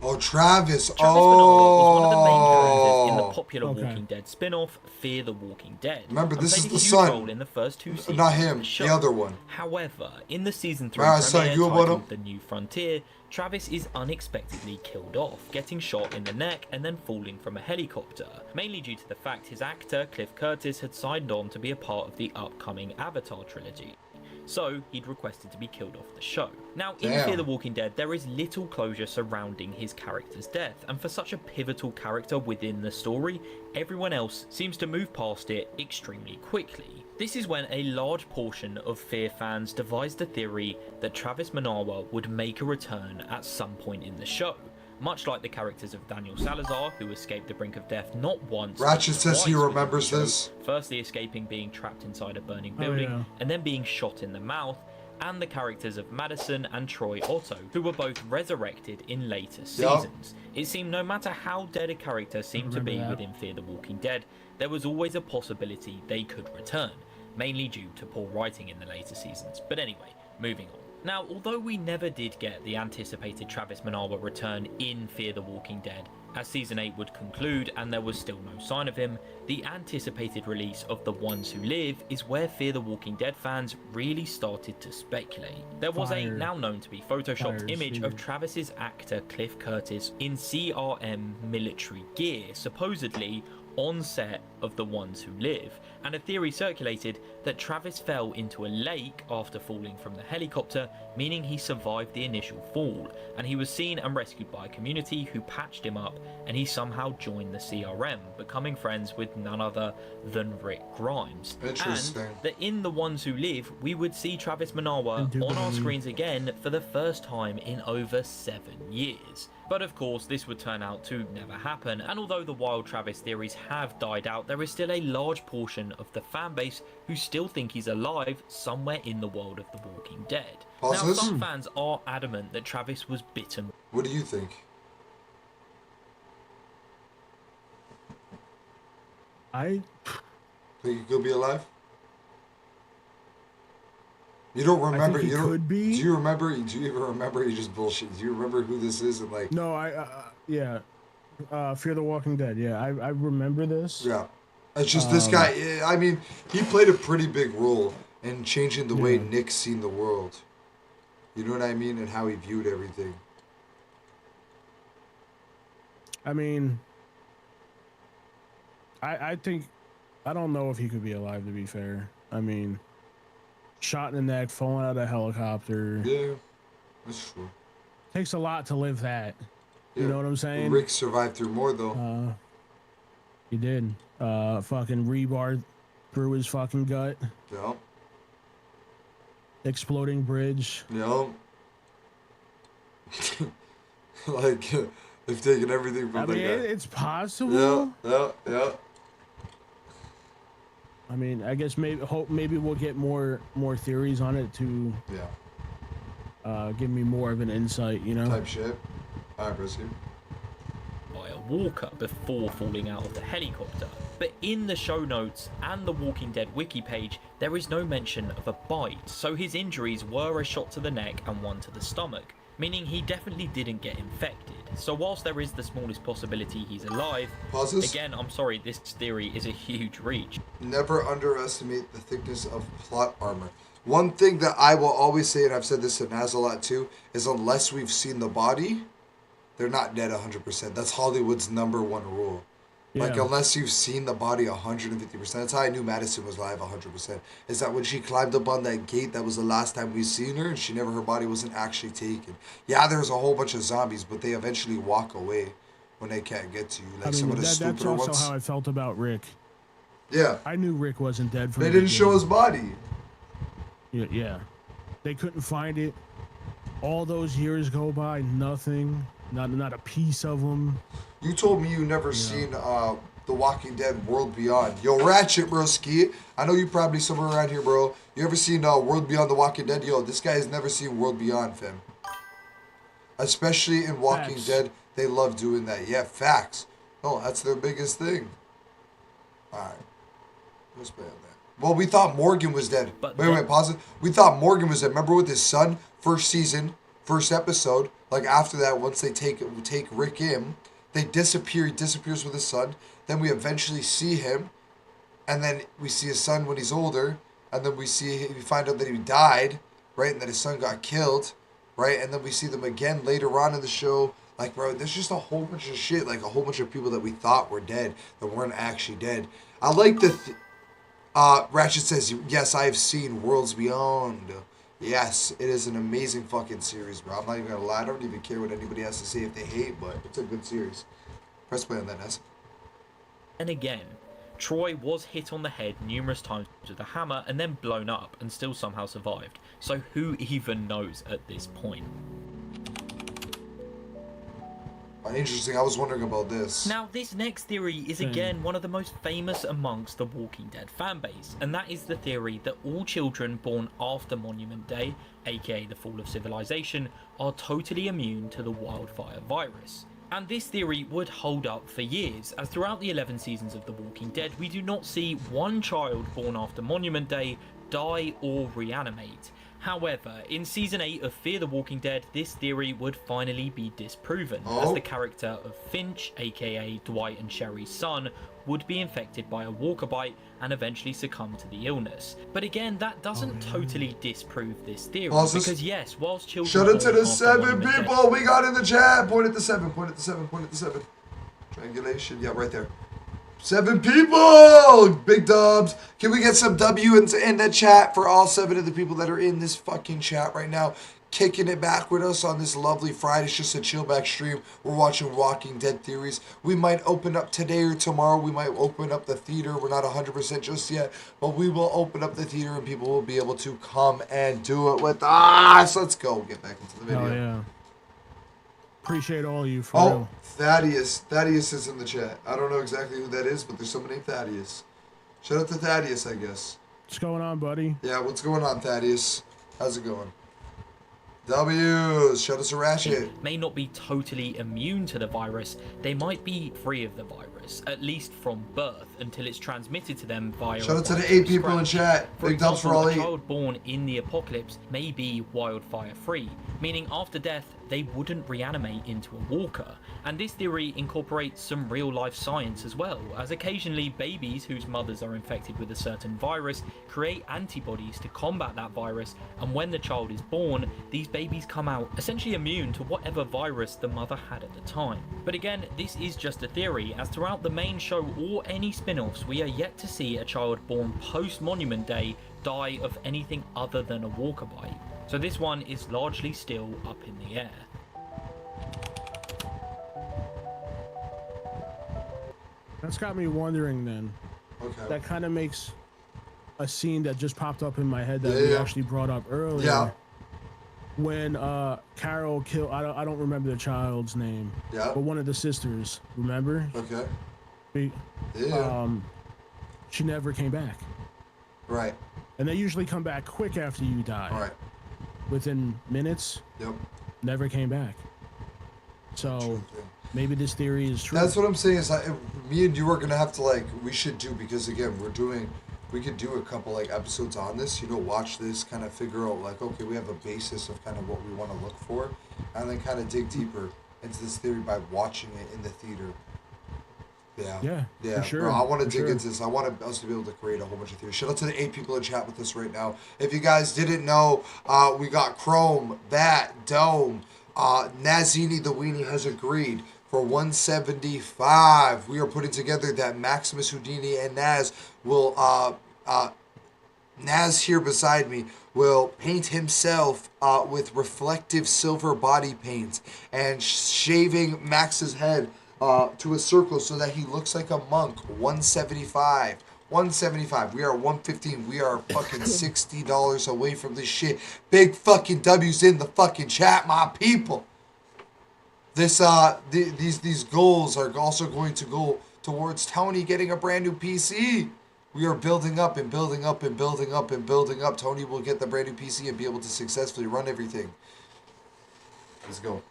Oh, Travis. Travis Bernard was one of the main characters in the popular Walking Dead spin-off, Fear the Walking Dead. Remember, this is played the a huge son. role in the first 2 seasons Not him, of the show. the other one. However, in the season 3 son, premiere you about titled him? The New Frontier, Travis is unexpectedly killed off, getting shot in the neck and then falling from a helicopter, mainly due to the fact his actor, Cliff Curtis, had signed on to be a part of the upcoming Avatar trilogy. So he'd requested to be killed off the show. Now, in Fear the Walking Dead, there is little closure surrounding his character's death, and for such a pivotal character within the story, everyone else seems to move past it extremely quickly. This is when a large portion of Fear fans devised a theory that Travis Manawa would make a return at some point in the show. Much like the characters of Daniel Salazar, who escaped the brink of death not once, Ratchet but says he twice remembers within the this. show, firstly escaping being trapped inside a burning building, and then being shot in the mouth, and the characters of Madison and Troy Otto, who were both resurrected in later seasons. It seemed no matter how dead a character seemed to be within Fear the Walking Dead, there was always a possibility they could return, mainly due to poor writing in the later seasons. But anyway, moving on. Now, although we never did get the anticipated Travis Manawa return in Fear the Walking Dead, as Season 8 would conclude and there was still no sign of him, the anticipated release of The Ones Who Live is where Fear the Walking Dead fans really started to speculate. There was a now known to be photoshopped image of Travis's actor Cliff Curtis in CRM military gear, supposedly on set of The Ones Who Live, and a theory circulated that Travis fell into a lake after falling from the helicopter, meaning he survived the initial fall, and he was seen and rescued by a community who patched him up, and he somehow joined the CRM, becoming friends with none other than Rick Grimes. Interesting. And that in The Ones Who Live, we would see Travis Manawa on our screens again for the first time in over 7 years. But of course, this would turn out to never happen, and although the Wild Travis theories have died out, there is still a large portion of the fanbase who still think he's alive somewhere in the world of The Walking Dead. Now, some fans are adamant that Travis was bitten. What do you think? I think he could be alive? You don't remember? You could be. Do you remember? Do you even remember? You just bullshit. Do you remember who this is? And like, no, yeah, Fear the Walking Dead. Yeah, I remember this. Yeah, it's just this guy. I mean, he played a pretty big role in changing the way Nick seen the world. You know what I mean, and how he viewed everything. I mean, I think, I don't know if he could be alive, to be fair. I mean, shot in the neck, falling out of a helicopter. Yeah, that's true. Takes a lot to live that. Yeah. You know what I'm saying? Rick survived through more, though. He did. Fucking rebar through his fucking gut. Yep. Exploding bridge. Yep. Like, they've taken everything from that guy. It's possible. Yeah. I mean, I guess maybe we'll get more theories on it to give me more of an insight, you know? Type shit. Alright, proceed. By a walker before falling out of the helicopter. But in the show notes and the Walking Dead wiki page, there is no mention of a bite, so his injuries were a shot to the neck and one to the stomach, meaning he definitely didn't get infected. So whilst there is the smallest possibility he's alive, Pauses. again, I'm sorry, this theory is a huge reach. Never underestimate the thickness of plot armor. One thing that I will always say, and I've said this to Naz a lot too, is unless we've seen the body, they're not dead 100%. That's Hollywood's number one rule. Yeah. Like, unless you've seen the body 150%. That's how I knew Madison was alive 100%. Is that when she climbed up on that gate, that was the last time we seen her, and her body wasn't actually taken. Yeah, there's a whole bunch of zombies, but they eventually walk away when they can't get to you. Like, some of the stupider ones. That's also how I felt about Rick. Yeah. I knew Rick wasn't dead from They didn't show his body. Yeah. They couldn't find it. All those years go by, nothing. Not a piece of him. You told me you never seen The Walking Dead World Beyond. Yo, Ratchet, broski. I know you probably somewhere around here, bro. You ever seen World Beyond The Walking Dead? Yo, this guy has never seen World Beyond, fam. Especially in Walking Dead, they love doing that. Yeah, facts. No, that's their biggest thing. Alright. Let's play on that. Well, we thought Morgan was dead. Wait, pause it. We thought Morgan was dead. Remember with his son? First season, first episode. Like, after that, once they take Rick in, they disappear. He disappears with his son. Then we eventually see him. And then we see his son when he's older. And then we find out that he died, right? And that his son got killed, right? And then we see them again later on in the show. Like, bro, there's just a whole bunch of shit. Like, a whole bunch of people that we thought were dead that weren't actually dead. I like the... Ratchet says, yes, I have seen Worlds Beyond. Yes, it is an amazing fucking series, bro. I'm not even gonna lie. I don't even care what anybody has to say if they hate, but it's a good series. Press play on that, Ness. And again, Troy was hit on the head numerous times with a hammer and then blown up and still somehow survived. So who even knows at this point? Interesting, I was wondering about this. Now, this next theory is again one of the most famous amongst the Walking Dead fanbase, and that is the theory that all children born after Monument Day, aka the fall of civilization, are totally immune to the wildfire virus. And this theory would hold up for years, as throughout the 11 seasons of The Walking Dead, we do not see one child born after Monument Day die or reanimate. However, in Season 8 of Fear the Walking Dead, this theory would finally be disproven, as the character of Finch, aka Dwight and Sherry's son, would be infected by a walker bite and eventually succumb to the illness. But again, that doesn't totally disprove this theory, because yes, whilst children... Shout out to the 7 people we got in the chat! Point at the 7, point at the 7, point at the 7. Triangulation, yeah, right there. 7 people! Big dubs. Can we get some W in the chat for all 7 of the people that are in this fucking chat right now? Kicking it back with us on this lovely Friday. It's just a chill back stream. We're watching Walking Dead theories. We might open up today or tomorrow. We might open up the theater. We're not 100% just yet. But we will open up the theater and people will be able to come and do it with us. Let's go. Get back into the video. Oh, yeah. Appreciate all you for real. Thaddeus. Thaddeus is in the chat. I don't know exactly who that is, but there's somebody named Thaddeus. Shout out to Thaddeus, I guess. What's going on, buddy? Yeah, what's going on, Thaddeus? How's it going? W's. Shout out to Ratchet. May not be totally immune to the virus. They might be free of the virus, at least from birth, until it's transmitted to them via... Shout out to the 8 people in chat. Big dubs for all 8. A child born in the apocalypse may be wildfire free, meaning after death they wouldn't reanimate into a walker. And this theory incorporates some real life science as well, as occasionally babies whose mothers are infected with a certain virus create antibodies to combat that virus, and when the child is born, these babies come out essentially immune to whatever virus the mother had at the time. But again, this is just a theory, as throughout the main show or any spin-offs, we are yet to see a child born post-Monument Day die of anything other than a walker bite. So this one is largely still up in the air. That's got me wondering then. Okay. That kind of makes a scene that just popped up in my head that we actually brought up earlier. Yeah. When Carol killed, I don't remember the child's name. Yeah. But one of the sisters, remember? Okay. She never came back. Right. And they usually come back quick after you die. All right. Within minutes. Yep. Never came back. So maybe this theory is true. That's what I'm saying. Is me and you are gonna have to like we should do because again we could do a couple like episodes on this. You know, watch this, kind of figure out like okay, we have a basis of kind of what we want to look for, and then kind of dig deeper into this theory by watching it in the theater. Yeah, for sure. Bro, I want to dig into this. I want us to be able to create a whole bunch of theories. Shout out to the 8 people in chat with us right now. If you guys didn't know, we got Chrome, Bat, Dome, Nazini the Weenie has agreed for 175. We are putting together that Maximus Houdini and Naz will Naz here beside me will paint himself with reflective silver body paint and shaving Max's head to a circle so that he looks like a monk. 175. 175. We are 115. We are fucking $60 away from this shit. Big fucking W's in the fucking chat, my people. This these goals are also going to go towards Tony getting a brand new PC. We are building up and building up and building up and building up. Tony will get the brand new PC and be able to successfully run everything. Let's go.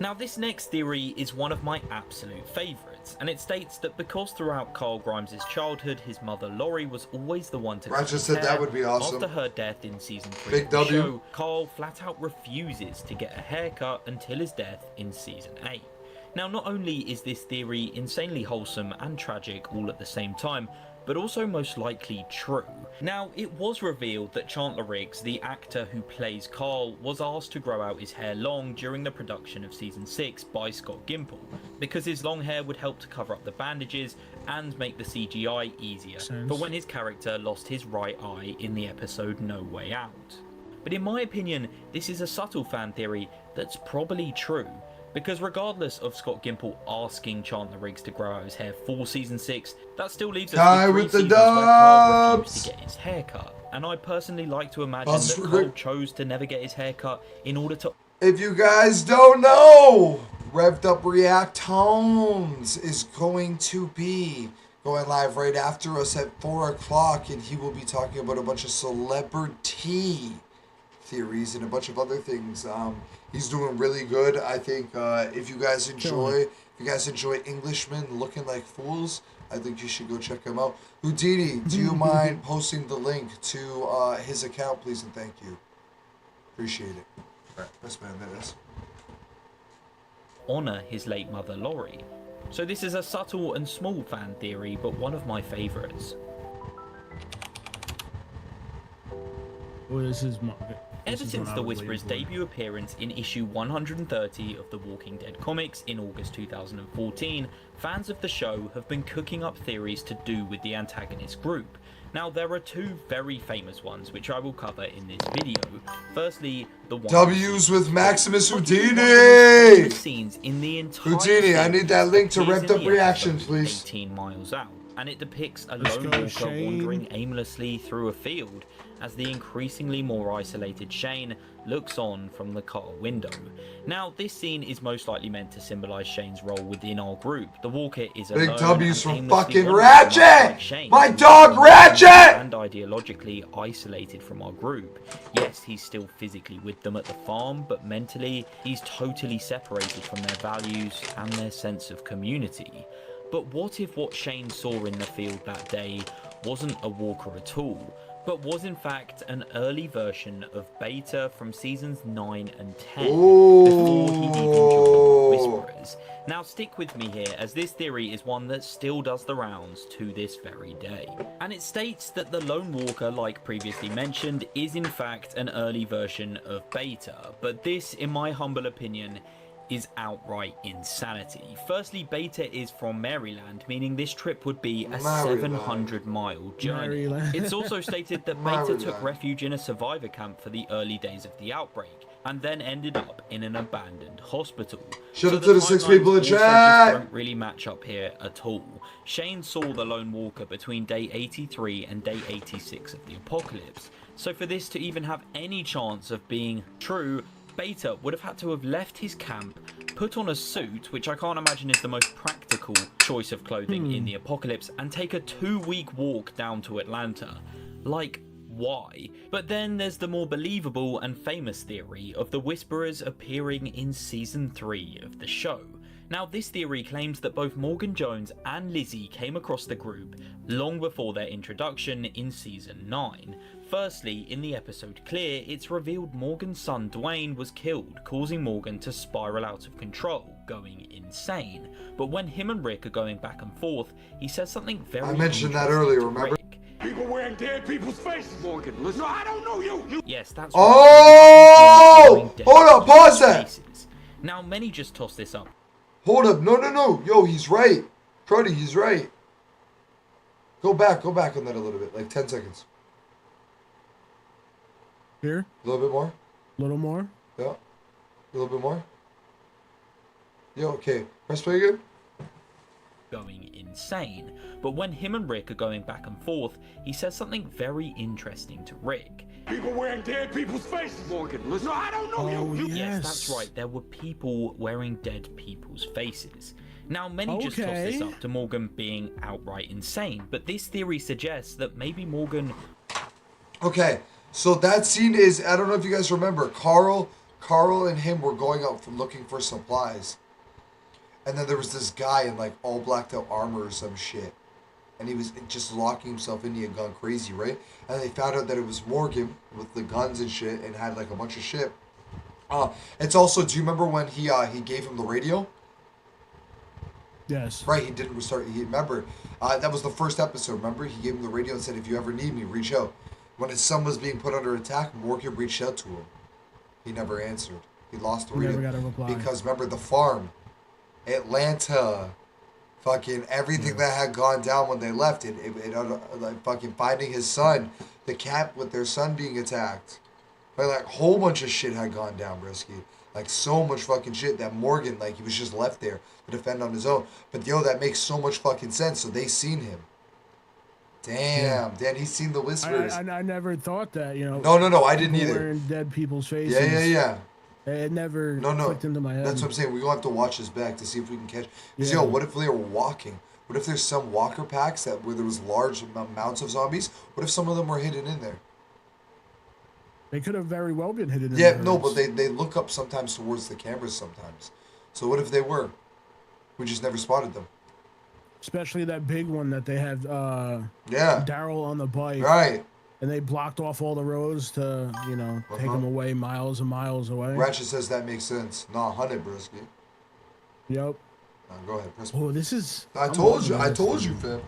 Now, this next theory is one of my absolute favourites, and it states that because throughout Carl Grimes' childhood, his mother Laurie was always the one to cut his hair, that would be awesome. After her death in season 3 Big of the W. show, Carl flat out refuses to get a haircut until his death in season 8. Now, not only is this theory insanely wholesome and tragic all at the same time, but also most likely true. Now, it was revealed that Chandler Riggs, the actor who plays Carl, was asked to grow out his hair long during the production of season 6 by Scott Gimple, because his long hair would help to cover up the bandages and make the CGI easier for when his character lost his right eye in the episode No Way Out. But in my opinion, this is a subtle fan theory that's probably true, because regardless of Scott Gimple asking Chandler Riggs to grow out his hair for season 6, that still leaves us with 3 seasons where Carl refused to get his hair cut. And I personally like to imagine that Carl chose to never get his hair cut in order to... If you guys don't know, Revved Up React Tones is going to be going live right after us at 4 o'clock, and he will be talking about a bunch of celebrity theories and a bunch of other things. He's doing really good. I think if you guys enjoy Englishmen looking like fools, I think you should go check him out. Houdini, do you mind posting the link to his account, please, and thank you. Appreciate it. All right, let's man this. Honour his late mother Laurie. So this is a subtle and small fan theory, but one of my favourites. Well, this is my... Ever since The Whisperer's debut appearance in issue 130 of The Walking Dead comics in August 2014, fans of the show have been cooking up theories to do with the antagonist group. Now, there are 2 very famous ones, which I will cover in this video. Firstly, the one... W's with Maximus Houdini! ...scenes in the entire Houdini, I need that link to Revved Up Reaction, please. 18 miles out, and it depicts a lone walker wandering aimlessly through a field, as the increasingly more isolated Shane looks on from the car window. Now, this scene is most likely meant to symbolise Shane's role within our group. The walker is alone. Big W's and from fucking Ratchet! Like Shane, my dog Ratchet! And ideologically isolated from our group. Yes, he's still physically with them at the farm, but mentally, he's totally separated from their values and their sense of community. But what if what Shane saw in the field that day wasn't a walker at all, but was in fact an early version of Beta from seasons 9 and 10, before he even joined Whisperers? Now stick with me here, as this theory is one that still does the rounds to this very day. And it states that the Lone Walker, like previously mentioned, is in fact an early version of Beta, but this, in my humble opinion, is outright insanity. Firstly, Beta is from Maryland, meaning this trip would be a 700-mile journey. It's also stated that Beta took refuge in a survivor camp for the early days of the outbreak, and then ended up in an abandoned hospital. Shout out to the 6 people in chat! Just don't really match up here at all. Shane saw the Lone Walker between day 83 and day 86 of the apocalypse, so for this to even have any chance of being true, Beta would have had to have left his camp, put on a suit, which I can't imagine is the most practical choice of clothing in the apocalypse, and take a 2-week walk down to Atlanta. Like, why. But then there's the more believable and famous theory of the Whisperers appearing in season 3 of the show. Now, this theory claims that both Morgan Jones and Lizzie came across the group long before their introduction in season 9. Firstly, in the episode Clear, it's revealed Morgan's son Dwayne was killed, causing Morgan to spiral out of control, going insane. But when him and Rick are going back and forth, he says something very I mentioned that earlier, remember? People wearing dead people's faces. Morgan, listen. No, I don't know you. Yes, that's Oh! Hold up, pause that. Faces. Now, many just toss this up. Hold up, no. Yo, he's right. Cruddy, he's right. Go back on that a little bit, like 10 seconds. Here? A little bit more? A little more? Yeah. A little bit more? Yo, okay. Press play again. Going insane. But when him and Rick are going back and forth, he says something very interesting to Rick. People wearing dead people's faces. Morgan, listen. No, I don't know you. Yes, that's right. There were people wearing dead people's faces. Now, many just toss this up to Morgan being outright insane, but this theory suggests that maybe Morgan... Okay, so that scene is, I don't know if you guys remember, Carl and him were going out looking for supplies. And then there was this guy in like all blacked out armor or some shit. And he was just locking himself in, he had gone crazy, right? And they found out that it was Morgan with the guns and shit and had like a bunch of shit. It's also, do you remember when he gave him the radio? Yes. Right, he didn't restart. Remember, that was the first episode, remember? He gave him the radio and said, if you ever need me, reach out. When his son was being put under attack, Morgan reached out to him. He never answered. He lost the radio. Never got a reply. Because remember, the farm, Atlanta, fucking everything that had gone down when they left, it like fucking finding his son, the camp with their son being attacked. Like a whole bunch of shit had gone down, Brisky. Like so much fucking shit that Morgan, like he was just left there to defend on his own. But yo, that makes so much fucking sense. So they seen him. Damn, he's seen the Whisperers. I never thought that, you know. No, I didn't either. Wearing dead people's faces. Yeah. It never clicked into my head. That's what I'm saying. We're going to have to watch this back to see if we can catch. Because, yo, what if they were walking? What if there's some walker packs where there was large amounts of zombies? What if some of them were hidden in there? They could have very well been hidden in there. Yeah, no, but they look up sometimes towards the cameras sometimes. So what if they were? We just never spotted them. Especially that big one that they had Daryl on the bike. Right. And they blocked off all the roads to, you know, take them away miles and miles away. Ratchet says that makes sense. Nah, 100, Brisky. Yep. Go ahead. Press this is... I told you, fam.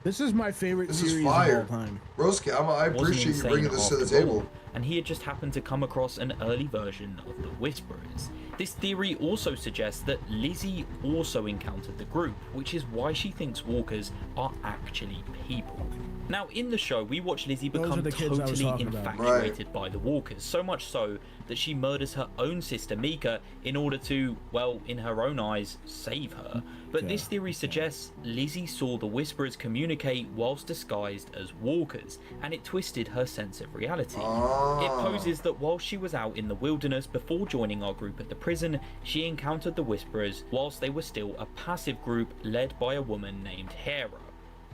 This is my favorite series is fire. of all time. Broski, I appreciate you bringing this to the table. And he had just happened to come across an early version of the Whisperers. This theory also suggests that Lizzie also encountered the group, which is why she thinks walkers are actually people. Now, in the show, we watch Lizzie become totally infatuated by the walkers, so much so that she murders her own sister Mika in order to, well, in her own eyes, save her. But this theory suggests Lizzie saw the Whisperers communicate whilst disguised as walkers, and it twisted her sense of reality. It poses that while she was out in the wilderness before joining our group at the prison, she encountered the Whisperers whilst they were still a passive group led by a woman named Hera.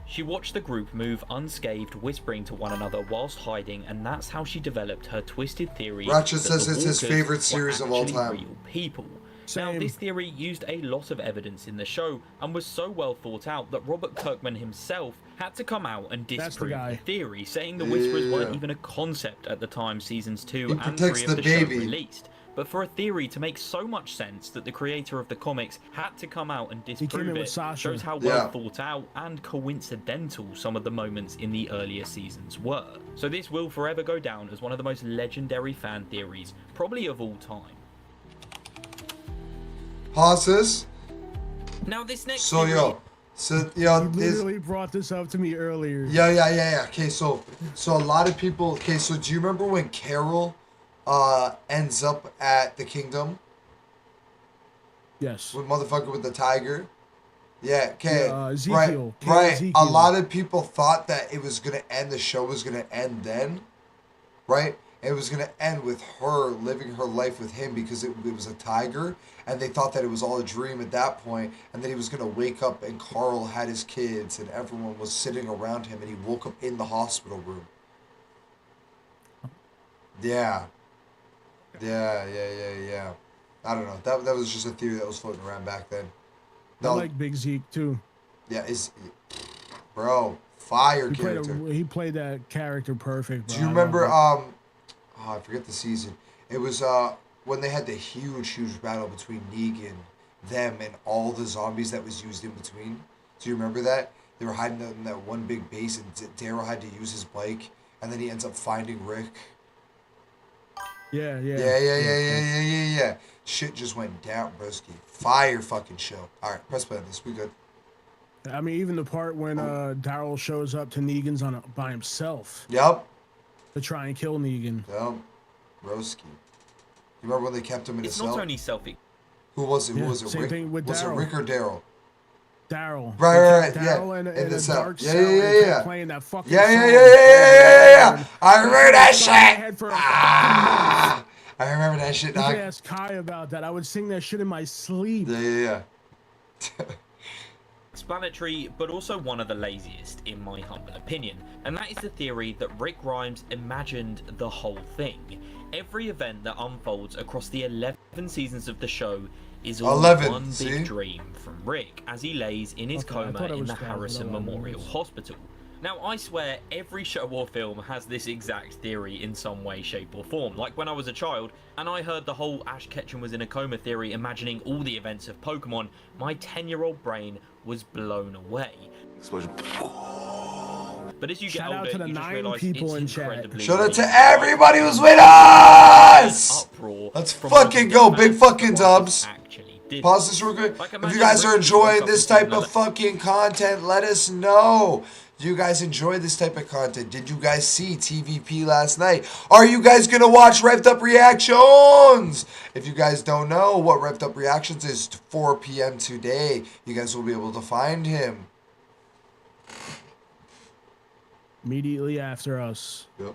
She watched the group move unscathed, whispering to one another whilst hiding, and that's how she developed her twisted theory Ratchet that says the it's his walkers favorite series were of all actually time. Real people. Same. Now, this theory used a lot of evidence in the show and was so well thought out that Robert Kirkman himself had to come out and disprove the theory, saying the Whisperers weren't even a concept at the time seasons 2 and 3 of the show released. But for a theory to make so much sense that the creator of the comics had to come out and disprove it shows how well thought out and coincidental some of the moments in the earlier seasons were. So this will forever go down as one of the most legendary fan theories, probably of all time. Pauses. Now this next you literally brought this up to me earlier. Yeah. Okay, so a lot of people. Okay, so do you remember when Carol ends up at the kingdom? Yes. With motherfucker with the tiger. Yeah. Okay. Ezekiel. Right. Ezekiel. A lot of people thought that it was gonna end. The show was gonna end then. Right. It was going to end with her living her life with him because it was a tiger, and they thought that it was all a dream at that point, and then he was going to wake up and Carl had his kids and everyone was sitting around him and he woke up in the hospital room. Yeah. Yeah. I don't know. That was just a theory that was floating around back then. I like Big Zeke too. Yeah, bro, fire He character. He played that character perfect, bro. Do you remember I forget the season. It was when they had the huge battle between Negan, them, and all the zombies that was used in between. Do you remember that? They were hiding in that one big base, and Daryl had to use his bike, and then he ends up finding Rick. Yeah. Shit just went down, broski. Fire fucking show. All right, press play on this. We good. I mean, even the part when Daryl shows up to Negan's by himself. Yep. To try and kill Negan. Yep. Broski. You remember when they kept him in his cell? It's not only selfie. Who was it? Yeah, Who was it? same Rick? thing with Was it Daryl. Rick or Daryl? Daryl. Right. Daryl Yeah. in the a cell. dark cell. Yeah. Playing that fucking Yeah. song. I remember that shit. I remember that shit, You dog. could ask Kai about that. I would sing that shit in my sleep. Yeah. Explanatory, but also one of the laziest, in my humble opinion, and that is the theory that Rick Grimes imagined the whole thing. Every event that unfolds across the 11 seasons of the show is all one big dream from Rick as he lays in his coma in the Harrison Memorial Hospital. Now, I swear every show or film has this exact theory in some way, shape or form. Like when I was a child and I heard the whole Ash Ketchum was in a coma theory imagining all the events of Pokemon, my 10-year-old brain was blown away. But as you get older, you just realise it's incredibly... Shout out to everybody who's with us! Let's fucking go, big fucking dubs. Pause this real quick. If you guys are enjoying this type of fucking content, let us know. Do you guys enjoy this type of content? Did you guys see TVP last night? Are you guys going to watch Revved Up Reactions? If you guys don't know what Revved Up Reactions is, 4 p.m. today, you guys will be able to find him. Immediately after us. Yep.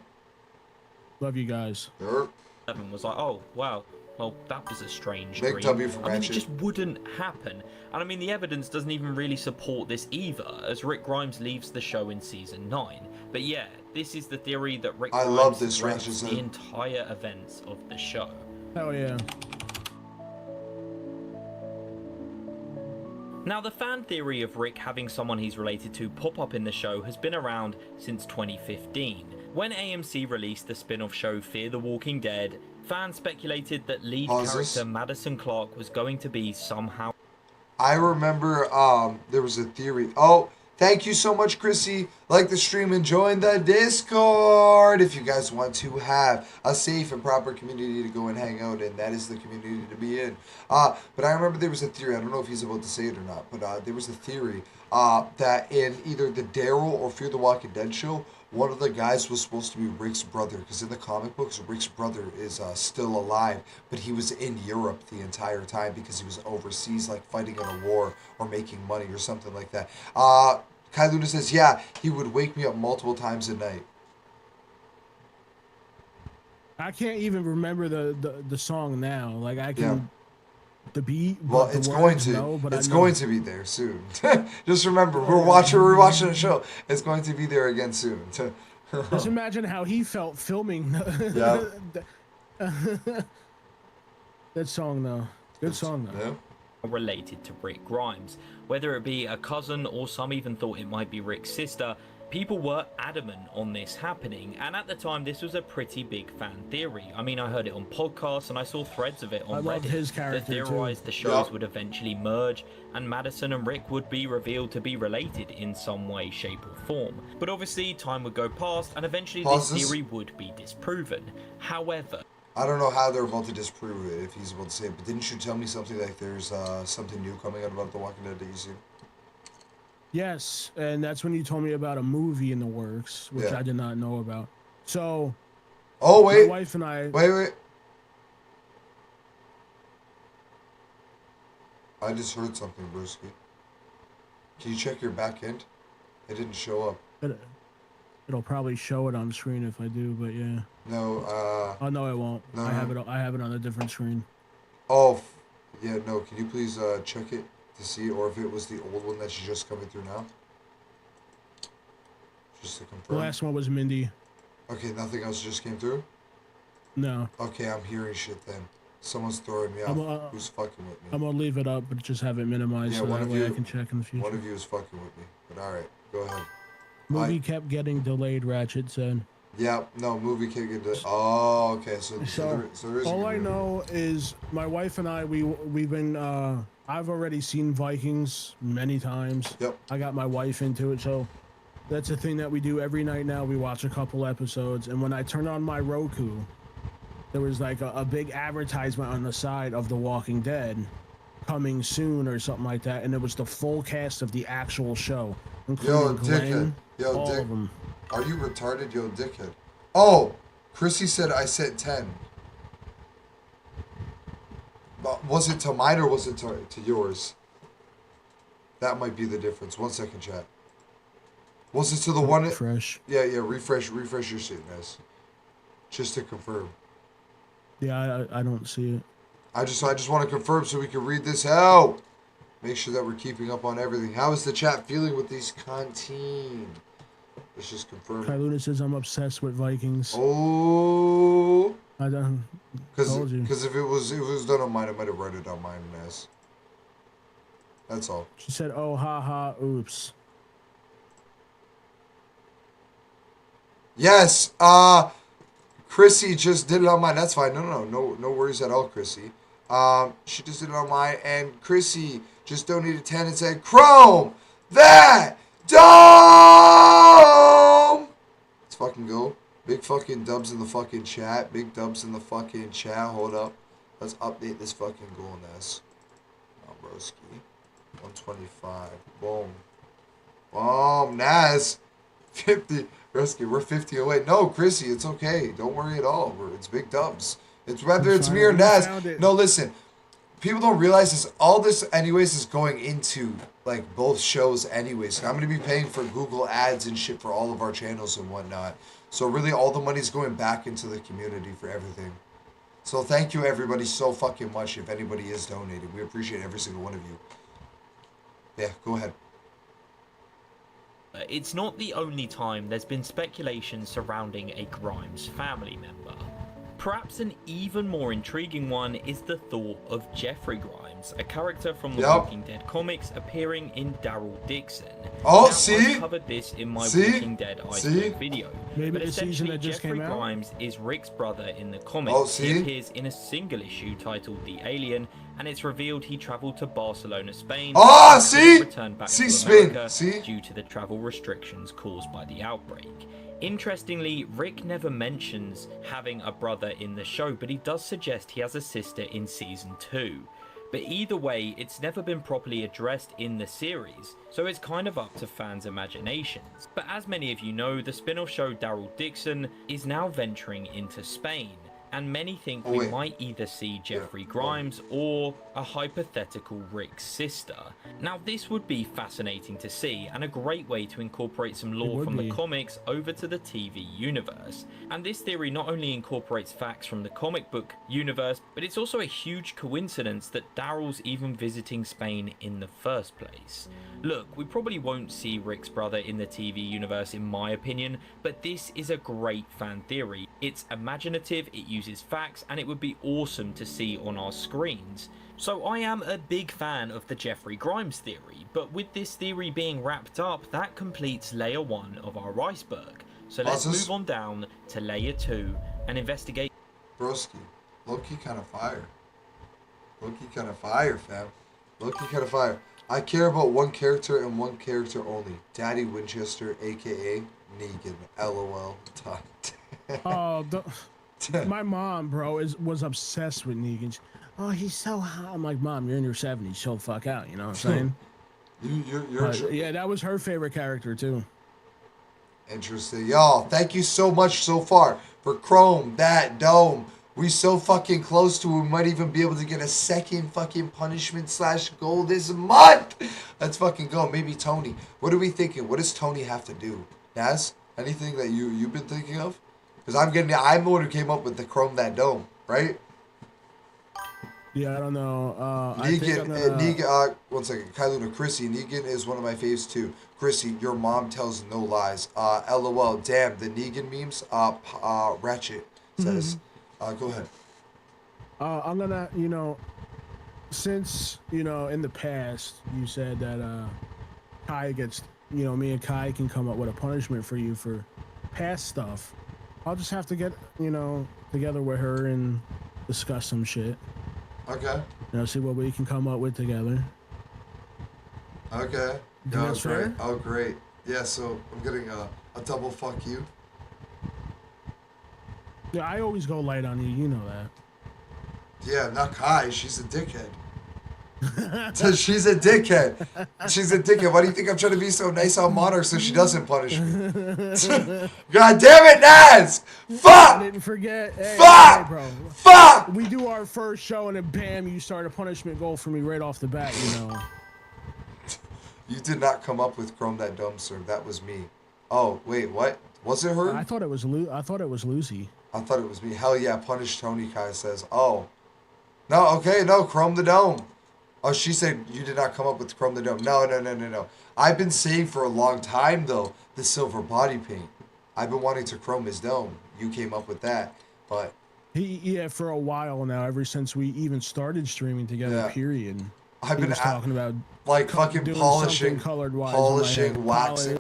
Love you guys. Yep. Evan was like, oh, wow. Well, that was a strange Big dream. W for I mean, it Ratchet. just wouldn't happen. And I mean, the evidence doesn't even really support this either, as Rick Grimes leaves the show in season 9. But yeah, this is the theory that Rick Grimes love this directs the entire events of the show. Hell yeah. Now, the fan theory of Rick having someone he's related to pop up in the show has been around since 2015. When AMC released the spin-off show Fear the Walking Dead, fans speculated that lead character Madison Clark was going to be somehow... I remember there was a theory. Oh, thank you so much, Chrissy. Like the stream and join the Discord if you guys want to have a safe and proper community to go and hang out in. That is the community to be in. But I remember there was a theory. I don't know if he's about to say it or not, but there was a theory that in either the Daryl or Fear the Walking Dead show, one of the guys was supposed to be Rick's brother, because in the comic books, Rick's brother is still alive, but he was in Europe the entire time because he was overseas, like fighting in a war or making money or something like that. Kai Luna says, yeah, he would wake me up multiple times a night. I can't even remember the song now. Like I can... Yeah. The beat, well, it's going to be there soon. Just remember, we're watching a show. It's going to be there again soon. Just imagine how he felt filming that song, though. Good song, though. Yeah. Related to Rick Grimes, whether it be a cousin or some even thought it might be Rick's sister. People were adamant on this happening, and at the time this was a pretty big fan theory. I mean, I heard it on podcasts and I saw threads of it on Reddit that theorized the shows would eventually merge and Madison and Rick would be revealed to be related in some way, shape or form. But obviously time would go past and eventually this theory would be disproven. However, I don't know how they're about to disprove it if he's about to say it, but didn't you tell me something like there's something new coming out about The Walking Dead that you see? Yes, and that's when you told me about a movie in the works, which I did not know about. So, my wife and I... Wait. I just heard something, Brewski. Can you check your back end? It didn't show up. It'll probably show it on screen if I do, but yeah. No, Oh, no, it won't. No. I have it on a different screen. Oh, yeah, no. Can you please check it to see, or if it was the old one that's just coming through now? Just to confirm. The last one was Mindy. Okay, nothing else just came through? No. Okay, I'm hearing shit then. Someone's throwing me off. Who's fucking with me? I'm gonna leave it up, but just have it minimized so that way I can check in the future. One of you is fucking with me. But alright, go ahead. Movie kept getting delayed, Ratchet said. Yeah, no, movie can't get delayed. Oh, okay, so there is all I know is my wife and I, we've been, I've already seen Vikings many times. Yep. I got my wife into it, so that's a thing that we do every night now. We watch a couple episodes, and when I turn on my Roku, there was like a big advertisement on the side of The Walking Dead coming soon or something like that, and it was the full cast of the actual show, including Glenn, all of them. Are you retarded, yo, dickhead? Oh, Chrissy said I said 10. But was it to mine or was it to yours? That might be the difference. 1 second, chat. Was it to the one? Refresh. Yeah, refresh your shit, guys. Just to confirm. Yeah, I don't see it. I just want to confirm so we can read this out. Make sure that we're keeping up on everything. How is the chat feeling with these content? Let's just confirm. Kyluna says I'm obsessed with Vikings. Oh. I don't. Because if it was done on mine, I might have read it on mine, Ness. That's all. She said, "Oh, ha, oops." Yes. Chrissy just did it on mine. That's fine. No worries at all, Chrissy. She just did it on mine, and Chrissy just donated 10 and said, "Chrome that dome." Let's fucking go. Big fucking dubs in the fucking chat. Big dubs in the fucking chat. Hold up. Let's update this fucking goal, Ness. Broski. 125. Boom. Boom. Naz. 50. Broski, we're 50 away. No, Chrissy, it's okay. Don't worry at all. It's big dubs. It's whether it's me or Naz. No, listen. People don't realize this. All this, anyways, is going into, like, both shows anyways. I'm going to be paying for Google ads and shit for all of our channels and whatnot. So really, all the money's going back into the community for everything. So thank you, everybody, so fucking much if anybody is donating. We appreciate every single one of you. Yeah, go ahead. It's not the only time there's been speculation surrounding a Grimes family member. Perhaps an even more intriguing one is the thought of Jeffrey Grimes, a character from the Walking Dead comics appearing in Daryl Dixon. Oh, now, see? I covered this in my Walking Dead iceberg video. Maybe but the season that just Jeffrey came out? Grimes is Rick's brother in the comics. Oh, see? He appears in a single issue titled The Alien, and it's revealed he traveled to Barcelona, Spain. Oh, see? Returned back to Spin. America See? due to the travel restrictions caused by the outbreak. Interestingly, Rick never mentions having a brother in the show, but he does suggest he has a sister in season 2. But either way, it's never been properly addressed in the series, so it's kind of up to fans' imaginations. But as many of you know, the spin-off show Daryl Dixon is now venturing into Spain, and many think we might either see Jeffrey Grimes or a hypothetical Rick's sister. Now this would be fascinating to see, and a great way to incorporate some lore from the comics over to the TV universe. And this theory not only incorporates facts from the comic book universe, but it's also a huge coincidence that Daryl's even visiting Spain in the first place. Look, we probably won't see Rick's brother in the TV universe in my opinion, but this is a great fan theory. It's imaginative, it uses facts, and it would be awesome to see on our screens. So I am a big fan of the Jeffrey Grimes theory, but with this theory being wrapped up, that completes layer 1 of our iceberg. So let's move on down to layer 2 and investigate. Broski, low-key kind of fire. Low-key kind of fire, fam. Low-key kind of fire. I care about one character and one character only. Daddy Winchester, a.k.a. Negan. LOL. Oh, my mom, bro, was obsessed with Negan. Oh, he's so hot. I'm like, Mom, you're in your 70s. Chill the fuck out. You know what I'm saying? Yeah, that was her favorite character, too. Interesting. Y'all, thank you so much so far for Chrome that dome. We so fucking close to it. We might even be able to get a second fucking punishment / goal this month. Let's fucking go. Maybe Tony. What are we thinking? What does Tony have to do? Naz, anything that you've been thinking of? Because I'm the one who came up with the Chrome that dome, right? Yeah, I don't know. Negan, one second. Kyluna, Chrissy, Negan is one of my faves too. Chrissy, your mom tells no lies. LOL, damn, the Negan memes, Ratchet says. Go ahead. I'm gonna, you know, since, you know, in the past you said that Kai gets, you know, me and Kai can come up with a punishment for you for past stuff. I'll just have to get, you know, together with her and discuss some shit. Okay. You know, see what we can come up with together. Okay. Oh, great. Fair? Oh, great. Yeah, so I'm getting a double fuck you. Yeah, I always go light on you. You know that. Yeah, not Kai. She's a dickhead. She's a dickhead. She's a dickhead. Why do you think I'm trying to be so nice on Monarch so she doesn't punish me? God damn it, Naz! Fuck! I didn't forget. Hey, fuck! Hey, bro. Fuck! We do our first show and then bam, you start a punishment goal for me right off the bat, you know. You did not come up with Chrome that dumpster. That was me. Oh, wait, what? Was it her? I thought it was Lucy. I thought it was me. Hell yeah, punish Tony, Kai says. Oh. No, okay, no, Chrome the Dome. Oh, she said you did not come up with Chrome the Dome. No. I've been saying for a long time, though, the silver body paint. I've been wanting to chrome his dome. You came up with that, but... Yeah, for a while now, ever since we even started streaming together, period. I've been talking about... Like, fucking polishing, waxing, Polish.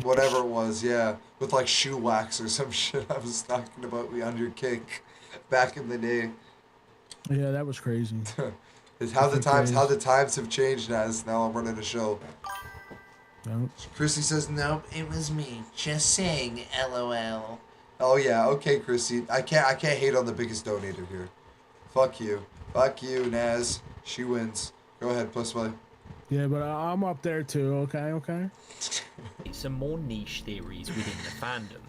whatever it was, yeah. With, like, shoe wax or some shit I was talking about me on your kick back in the day. Yeah, that was crazy. It's how the times have changed, Naz. Now I'm running a show. No. Chrissy says, nope, it was me. Just saying, LOL. Oh yeah, okay, Chrissy. I can't hate on the biggest donator here. Fuck you, Naz. She wins. Go ahead, plus play. Yeah, but I'm up there too. Okay. Some more niche theories within the fandom.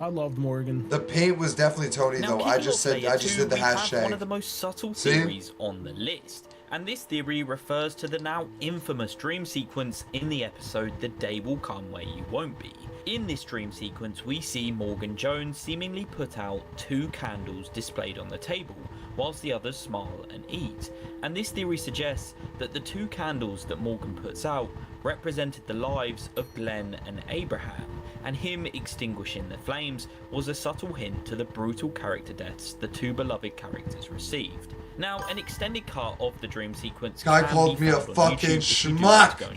I loved Morgan. The paint was definitely Tony, though. I just did the hashtag. One of the most subtle theories on the list, and this theory refers to the now infamous dream sequence in the episode "The Day Will Come Where You Won't Be." In this dream sequence, we see Morgan Jones seemingly put out 2 candles displayed on the table, whilst the others smile and eat. And this theory suggests that the 2 candles that Morgan puts out represented the lives of Glenn and Abraham, and him extinguishing the flames was a subtle hint to the brutal character deaths the 2 beloved characters received. Now, an extended cut of the dream sequence Guy called me a fucking schmuck. You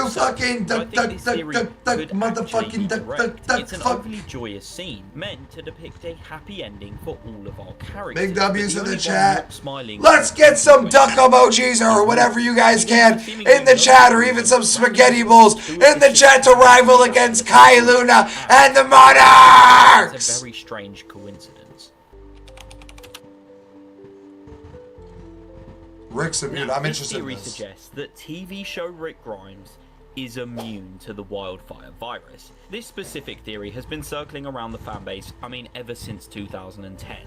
fucking motherfucking duck. It's an overly joyous scene meant to depict a happy ending for all of our characters. Big W's in the chat. Let's get some duck emojis or whatever you guys can in the chat, or even some spaghetti bowls in the chat to rival against Kai Luna and the Monarchs. It's a very strange coincidence. Rick's immune. I'm interested in this. This theory suggests that TV show Rick Grimes is immune to the wildfire virus. This specific theory has been circling around the fanbase, ever since 2010.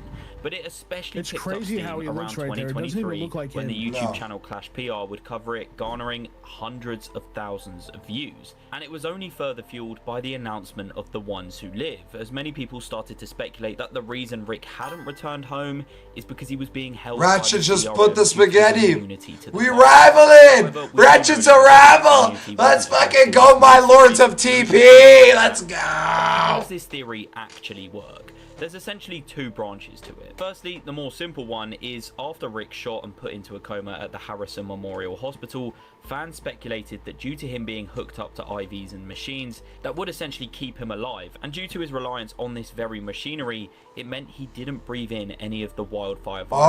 But it especially picked up steam around 2023 when the YouTube channel Clash PR would cover it, garnering hundreds of thousands of views. And it was only further fueled by the announcement of The Ones Who Live, as many people started to speculate that the reason Rick hadn't returned home is because he was being held Ratchet just put the spaghetti. We rivaling! Ratchet's a rival! Let's fucking go, my lords of TP! Let's go! How does this theory actually work? There's essentially 2 branches to it. Firstly, the more simple one is after Rick shot and put into a coma at the Harrison Memorial Hospital, fans speculated that due to him being hooked up to IVs and machines that would essentially keep him alive, and due to his reliance on this very machinery, it meant he didn't breathe in any of the wildfire virus.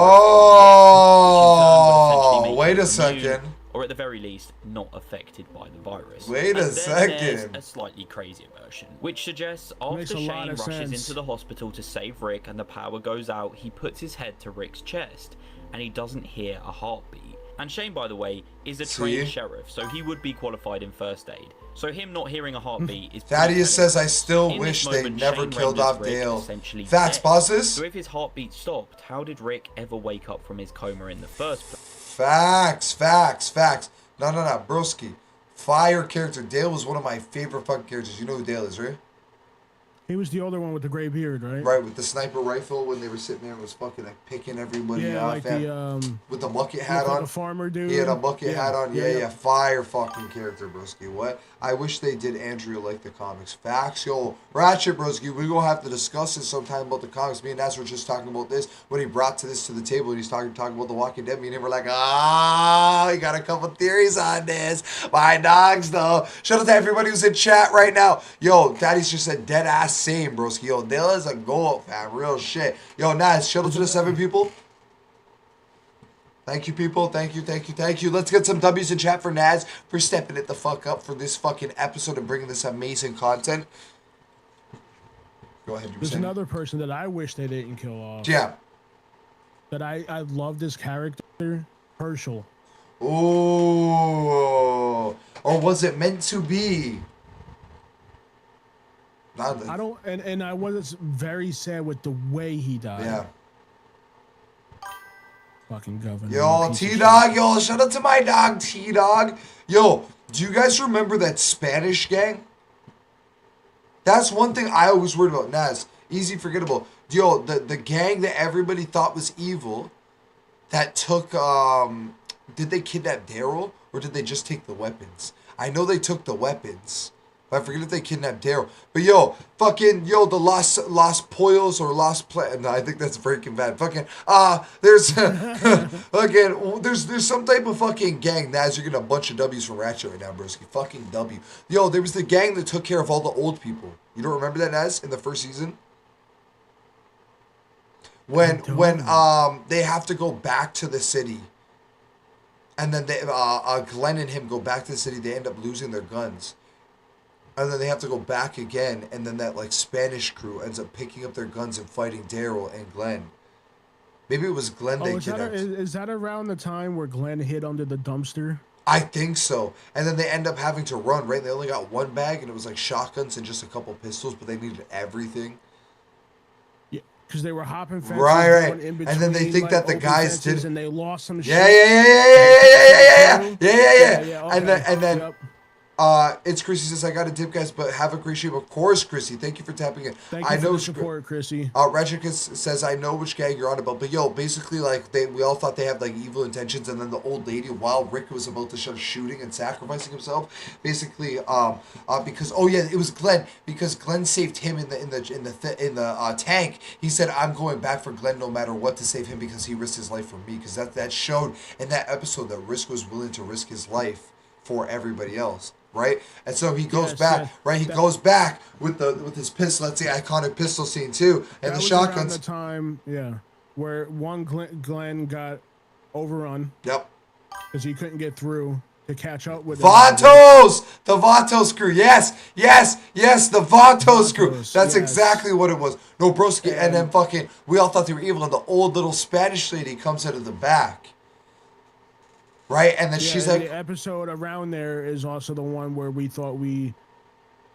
Oh, wait a second. Or at the very least, not affected by the virus. Wait a second. There's a slightly crazier version, which suggests after Shane rushes into the hospital to save Rick and the power goes out, he puts his head to Rick's chest, and he doesn't hear a heartbeat. And Shane, by the way, is a trained sheriff, so he would be qualified in first aid. So him not hearing a heartbeat is... Thaddeus says, I still wish they never killed off Dale. Facts, bosses? So if his heartbeat stopped, how did Rick ever wake up from his coma in the first place? Facts. No, broski. Fire character. Dale was one of my favorite fucking characters. You know who Dale is, right? He was the older one with the gray beard, right? Right, with the sniper rifle when they were sitting there and was fucking like picking everybody off. Like the with the bucket hat on. Like a farmer dude. He had a bucket hat on. Yeah. Fire fucking character, broski. What? I wish they did Andrea like the comics. Facts, yo. Ratchet, broski. We're gonna have to discuss this sometime about the comics. Me and Naz were just talking about this when he brought this to the table and he's talking about The Walking Dead. Me and him were like, we got a couple theories on this. My dogs, though. Shout out to everybody who's in chat right now. Yo, Daddy's just said dead ass same, broski. Yo, Dilla's a goal, fam. Real shit. Yo, Naz, shout out to the 7 people. Thank you, people. Thank you. Let's get some W's in chat for Naz for stepping it the fuck up for this fucking episode and bringing this amazing content. Go ahead. There's another person that I wish they didn't kill off. Yeah. That I love this character, Herschel. Oh. Or was it meant to be? I don't, and I was very sad with the way he died. Yeah. Fucking governor. Yo, T-Dog, yo, shout out to my dog, T-Dog. Yo, do you guys remember that Spanish gang? That's one thing I always worried about. Naz, easy forgettable. Yo, the gang that everybody thought was evil, that took, did they kidnap Daryl, or did they just take the weapons? I know they took the weapons. I forget if they kidnapped Daryl. But yo, fucking, yo, the Lost Poils or Lost No, I think that's Breaking Bad. Fucking, there's, fucking, there's some type of fucking gang. Naz, you're getting a bunch of W's from Ratchet right now, broski. Fucking W. Yo, there was the gang that took care of all the old people. You don't remember that, Naz, in the first season? When they have to go back to the city. And then they, Glenn and him go back to the city. They end up losing their guns. And then they have to go back again, and then that, like, Spanish crew ends up picking up their guns and fighting Daryl and Glenn. Maybe it was Glenn they kidnapped. Is that around the time where Glenn hid under the dumpster? I think so. And then they end up having to run, right? They only got one bag, and it was, like, shotguns and just a couple pistols, but they needed everything. Yeah, because they were hopping fences. Right. And then they think that the guys did... And they lost some shit. Yeah. And then... Yep. It's Chrissy says, I got a dip, guys, but have a great stream. Of course, Chrissy. Thank you for tapping in. Thank you for the support, Chrissy. Regicus says, I know which gang you're on about. But, yo, basically, like, we all thought they had, like, evil intentions. And then the old lady, while Rick was about to start shooting and sacrificing himself, basically, because, oh, yeah, it was Glenn. Because Glenn saved him in the tank. He said, I'm going back for Glenn no matter what to save him because he risked his life for me. Because that showed in that episode that Rick was willing to risk his life for everybody else. Right, and so he goes back. Right, he goes back with his pistol. That's the iconic pistol scene too, and the shotguns. Around the time, yeah, where one Glenn got overrun. Yep. Because he couldn't get through to catch up with Vatos, the Vatos crew. Yes, the Vatos crew. That's exactly what it was. No, broski, and then fucking, we all thought they were evil, and the old little Spanish lady comes out of the back. Right, and then she's like, the episode around there is also the one where we thought we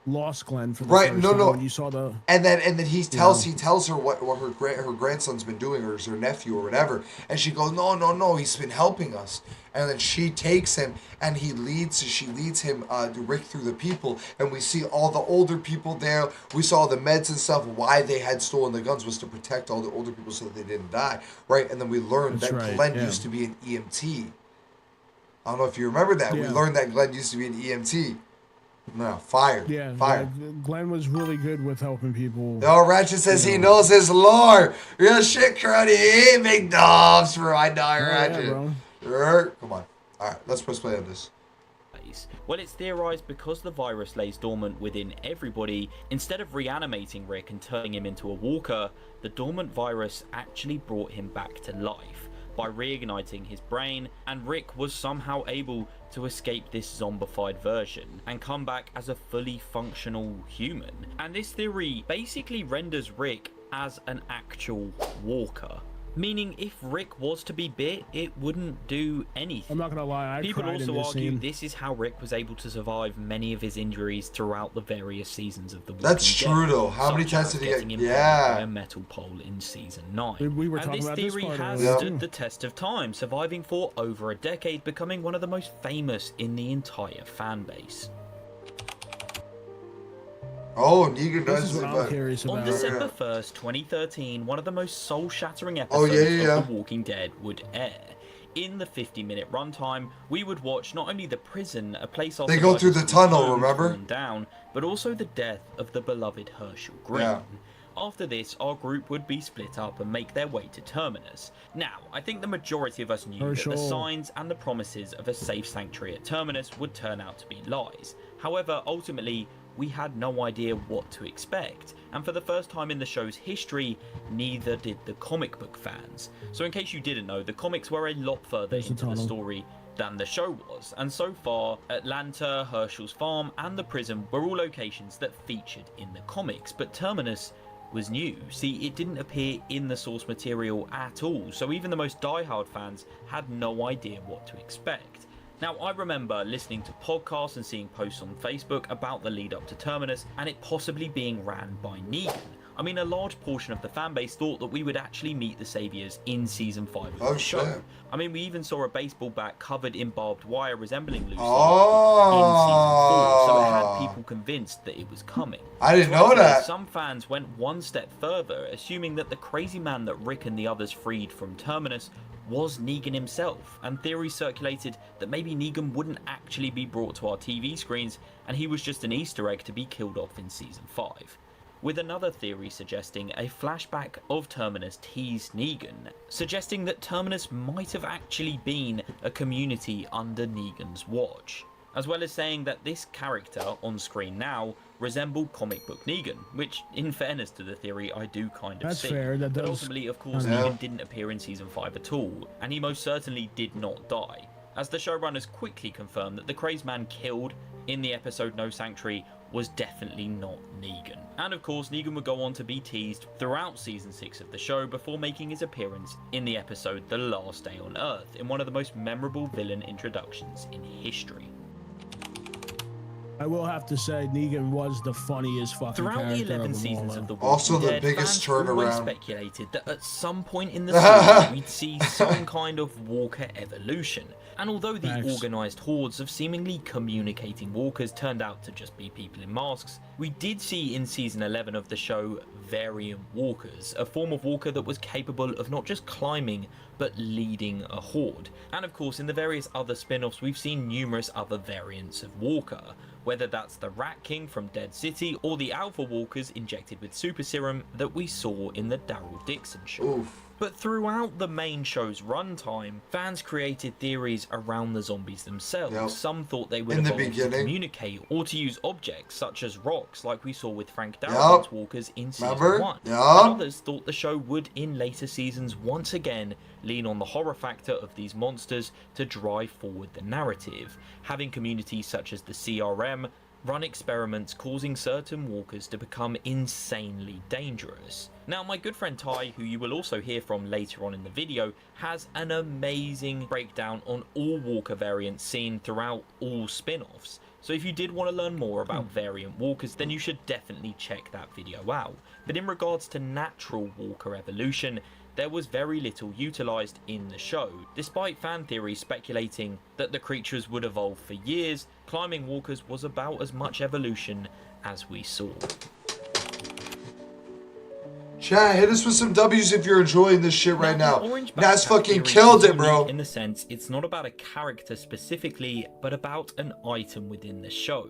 lost Glenn for the right. first No. time when you saw the and then he tells her what her grandson's been doing, or her nephew or whatever, and she goes, no, he's been helping us, and then she takes him and she leads him Rick through the people, and we see all the older people there. We saw the meds and stuff. Why they had stolen the guns was to protect all the older people so that they didn't die, right? And then we learned that Glenn used to be an EMT. I don't know if you remember that. Yeah. We learned that Glenn used to be an EMT. No, fire. Yeah, fire. Glenn was really good with helping people. Oh, Ratchet says he knows his lore. Real shit, Cruddy. Hey, big dogs for my dog, Ratchet. Yeah, bro. Come on. All right, let's press play on this. Well, it's theorized because the virus lays dormant within everybody, instead of reanimating Rick and turning him into a walker, the dormant virus actually brought him back to life by reigniting his brain, and Rick was somehow able to escape this zombified version and come back as a fully functional human. And this theory basically renders Rick as an actual walker. Meaning if Rick was to be bit, it wouldn't do anything. I'm not gonna lie, People also argue this is how Rick was able to survive many of his injuries throughout the various seasons of the Walking That's true Dead, though. How many times did he get? Yeah. By a metal pole in season 9. We were talking and about this theory has stood the test of time, surviving for over a decade, becoming one of the most famous in the entire fan base. Oh, Negan This does is what it, I'm but curious On about. December 1st, 2013, one of the most soul-shattering Oh, episodes yeah. of The Walking Dead would air. In the 50-minute runtime, we would watch not only the prison, a place our They go through survivors the called tunnel, home, remember? torn down, but also the death of the beloved Herschel Green. Yeah. After this, our group would be split up and make their way to Terminus. Now, I think the majority of us knew that the Herschel. signs and the promises of a safe sanctuary at Terminus would turn out to be lies. However, ultimately, we had no idea what to expect, and for the first time in the show's history, neither did the comic book fans. So in case you didn't know, the comics were a lot further into the story than the show was, and so far, Atlanta, Herschel's farm, and the prison were all locations that featured in the comics, but Terminus was new. See, it didn't appear in the source material at all, so even the most diehard fans had no idea what to expect. Now, I remember listening to podcasts and seeing posts on Facebook about the lead up to Terminus and it possibly being ran by Negan. I mean, a large portion of the fanbase thought that we would actually meet the Saviors in Season 5 of the show. Shit. I mean, we even saw a baseball bat covered in barbed wire resembling Lucy Oh. in Season 4, so it had people convinced that it was coming. I didn't know that. Some fans went one step further, assuming that the crazy man that Rick and the others freed from Terminus was Negan himself, and theories circulated that maybe Negan wouldn't actually be brought to our TV screens and he was just an Easter egg to be killed off in Season 5. With another theory suggesting a flashback of Terminus teased Negan, suggesting that Terminus might have actually been a community under Negan's watch, as well as saying that this character on screen now resembled comic book Negan, which, in fairness to the theory, I do kind of That's see. fair, that but does. ultimately, of course, Yeah. Negan didn't appear in Season 5 at all, and he most certainly did not die, as the showrunners quickly confirmed that the crazed man killed in the episode No Sanctuary was definitely not Negan. And of course, Negan would go on to be teased throughout Season 6 of the show before making his appearance in the episode The Last Day on Earth, in one of the most memorable villain introductions in history. I will have to say, Negan was the funniest fucking Throughout the character 11 of them seasons all, of The though. Walking Also the Dead, biggest fans always turnaround. speculated that at some point in the series we'd see some kind of walker evolution. And although the Thanks. organised hordes of seemingly communicating walkers turned out to just be people in masks, we did see in Season 11 of the show variant walkers, a form of walker that was capable of not just climbing, but leading a horde. And of course, in the various other spin-offs, we've seen numerous other variants of walker, whether that's the Rat King from Dead City or the Alpha Walkers injected with super serum that we saw in the Daryl Dixon show. Oof. But throughout the main show's runtime, fans created theories around the zombies themselves. Yep. Some thought they would In the evolve to beginning. communicate or to use objects such as rocks like we saw with Frank Yep. Darabont walkers in Season Remember? 1. Yep. And others thought the show would in later seasons once again lean on the horror factor of these monsters to drive forward the narrative, having communities such as the CRM run experiments causing certain walkers to become insanely dangerous. Now, my good friend Ty, who you will also hear from later on in the video, has an amazing breakdown on all walker variants seen throughout all spin-offs. So if you did want to learn more about variant walkers, then you should definitely check that video out. But in regards to natural walker evolution, there was very little utilised in the show. Despite fan theories speculating that the creatures would evolve for years, climbing walkers was about as much evolution as we saw. Chat, hit us with some W's if you're enjoying this shit right now. the orange Nas backpack fucking theory killed is it, bro. unique in the sense it's not about a character specifically, but about an item within the show.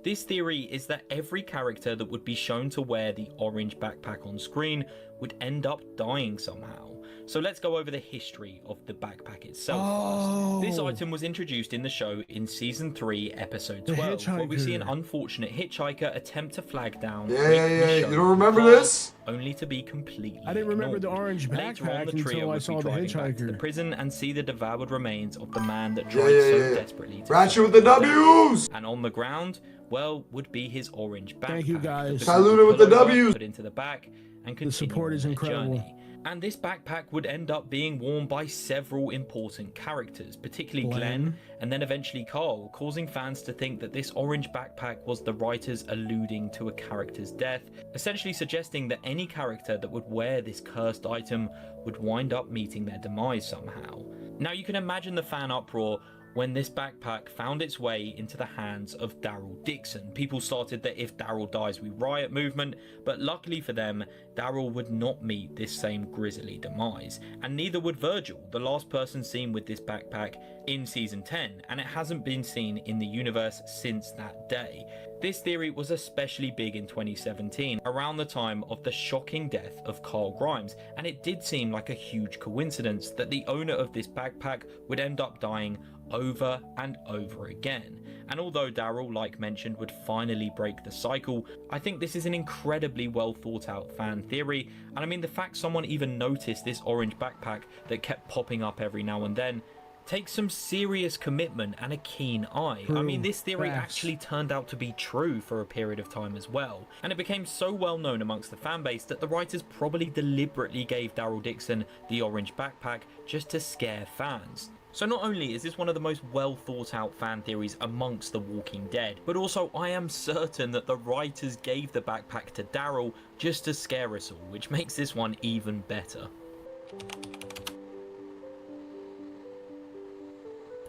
This theory is that every character that would be shown to wear the orange backpack on screen would end up dying somehow. So let's go over the history of the backpack itself first. This item was introduced in the show in Season 3, Episode 12, where we see an unfortunate hitchhiker attempt to flag down. Yeah. You don't remember this? Only to be completely I didn't remember the ignored. orange Later on, backpack the trio until I would saw be the driving back to the hitchhiker. prison and see the devoured remains of the man that tried so desperately to Ratchet save with the them. W's. And on the ground, well, would be his orange backpack. Thank you, guys. that the Salute group it with the would pull over, W's. Put into the back and continue The support on is their incredible. journey. And this backpack would end up being worn by several important characters, particularly Glenn and then eventually Carl, causing fans to think that this orange backpack was the writers alluding to a character's death, essentially suggesting that any character that would wear this cursed item would wind up meeting their demise somehow. Now you can imagine the fan uproar when this backpack found its way into the hands of Daryl Dixon. People started the "if Daryl dies we riot" movement, but luckily for them, Daryl would not meet this same grisly demise, and neither would Virgil, the last person seen with this backpack in season 10, and it hasn't been seen in the universe since that day. This theory was especially big in 2017, around the time of the shocking death of Carl Grimes, and it did seem like a huge coincidence that the owner of this backpack would end up dying over and over again. And although Daryl, like mentioned, would finally break the cycle, I think this is an incredibly well thought out fan theory, and I mean the fact someone even noticed this orange backpack that kept popping up every now and then takes some serious commitment and a keen eye. I mean, this theory actually turned out to be true for a period of time as well, and it became so well known amongst the fanbase that the writers probably deliberately gave Daryl Dixon the orange backpack just to scare fans. So not only is this one of the most well thought out fan theories amongst The Walking Dead, but also I am certain that the writers gave the backpack to Daryl just to scare us all, which makes this one even better.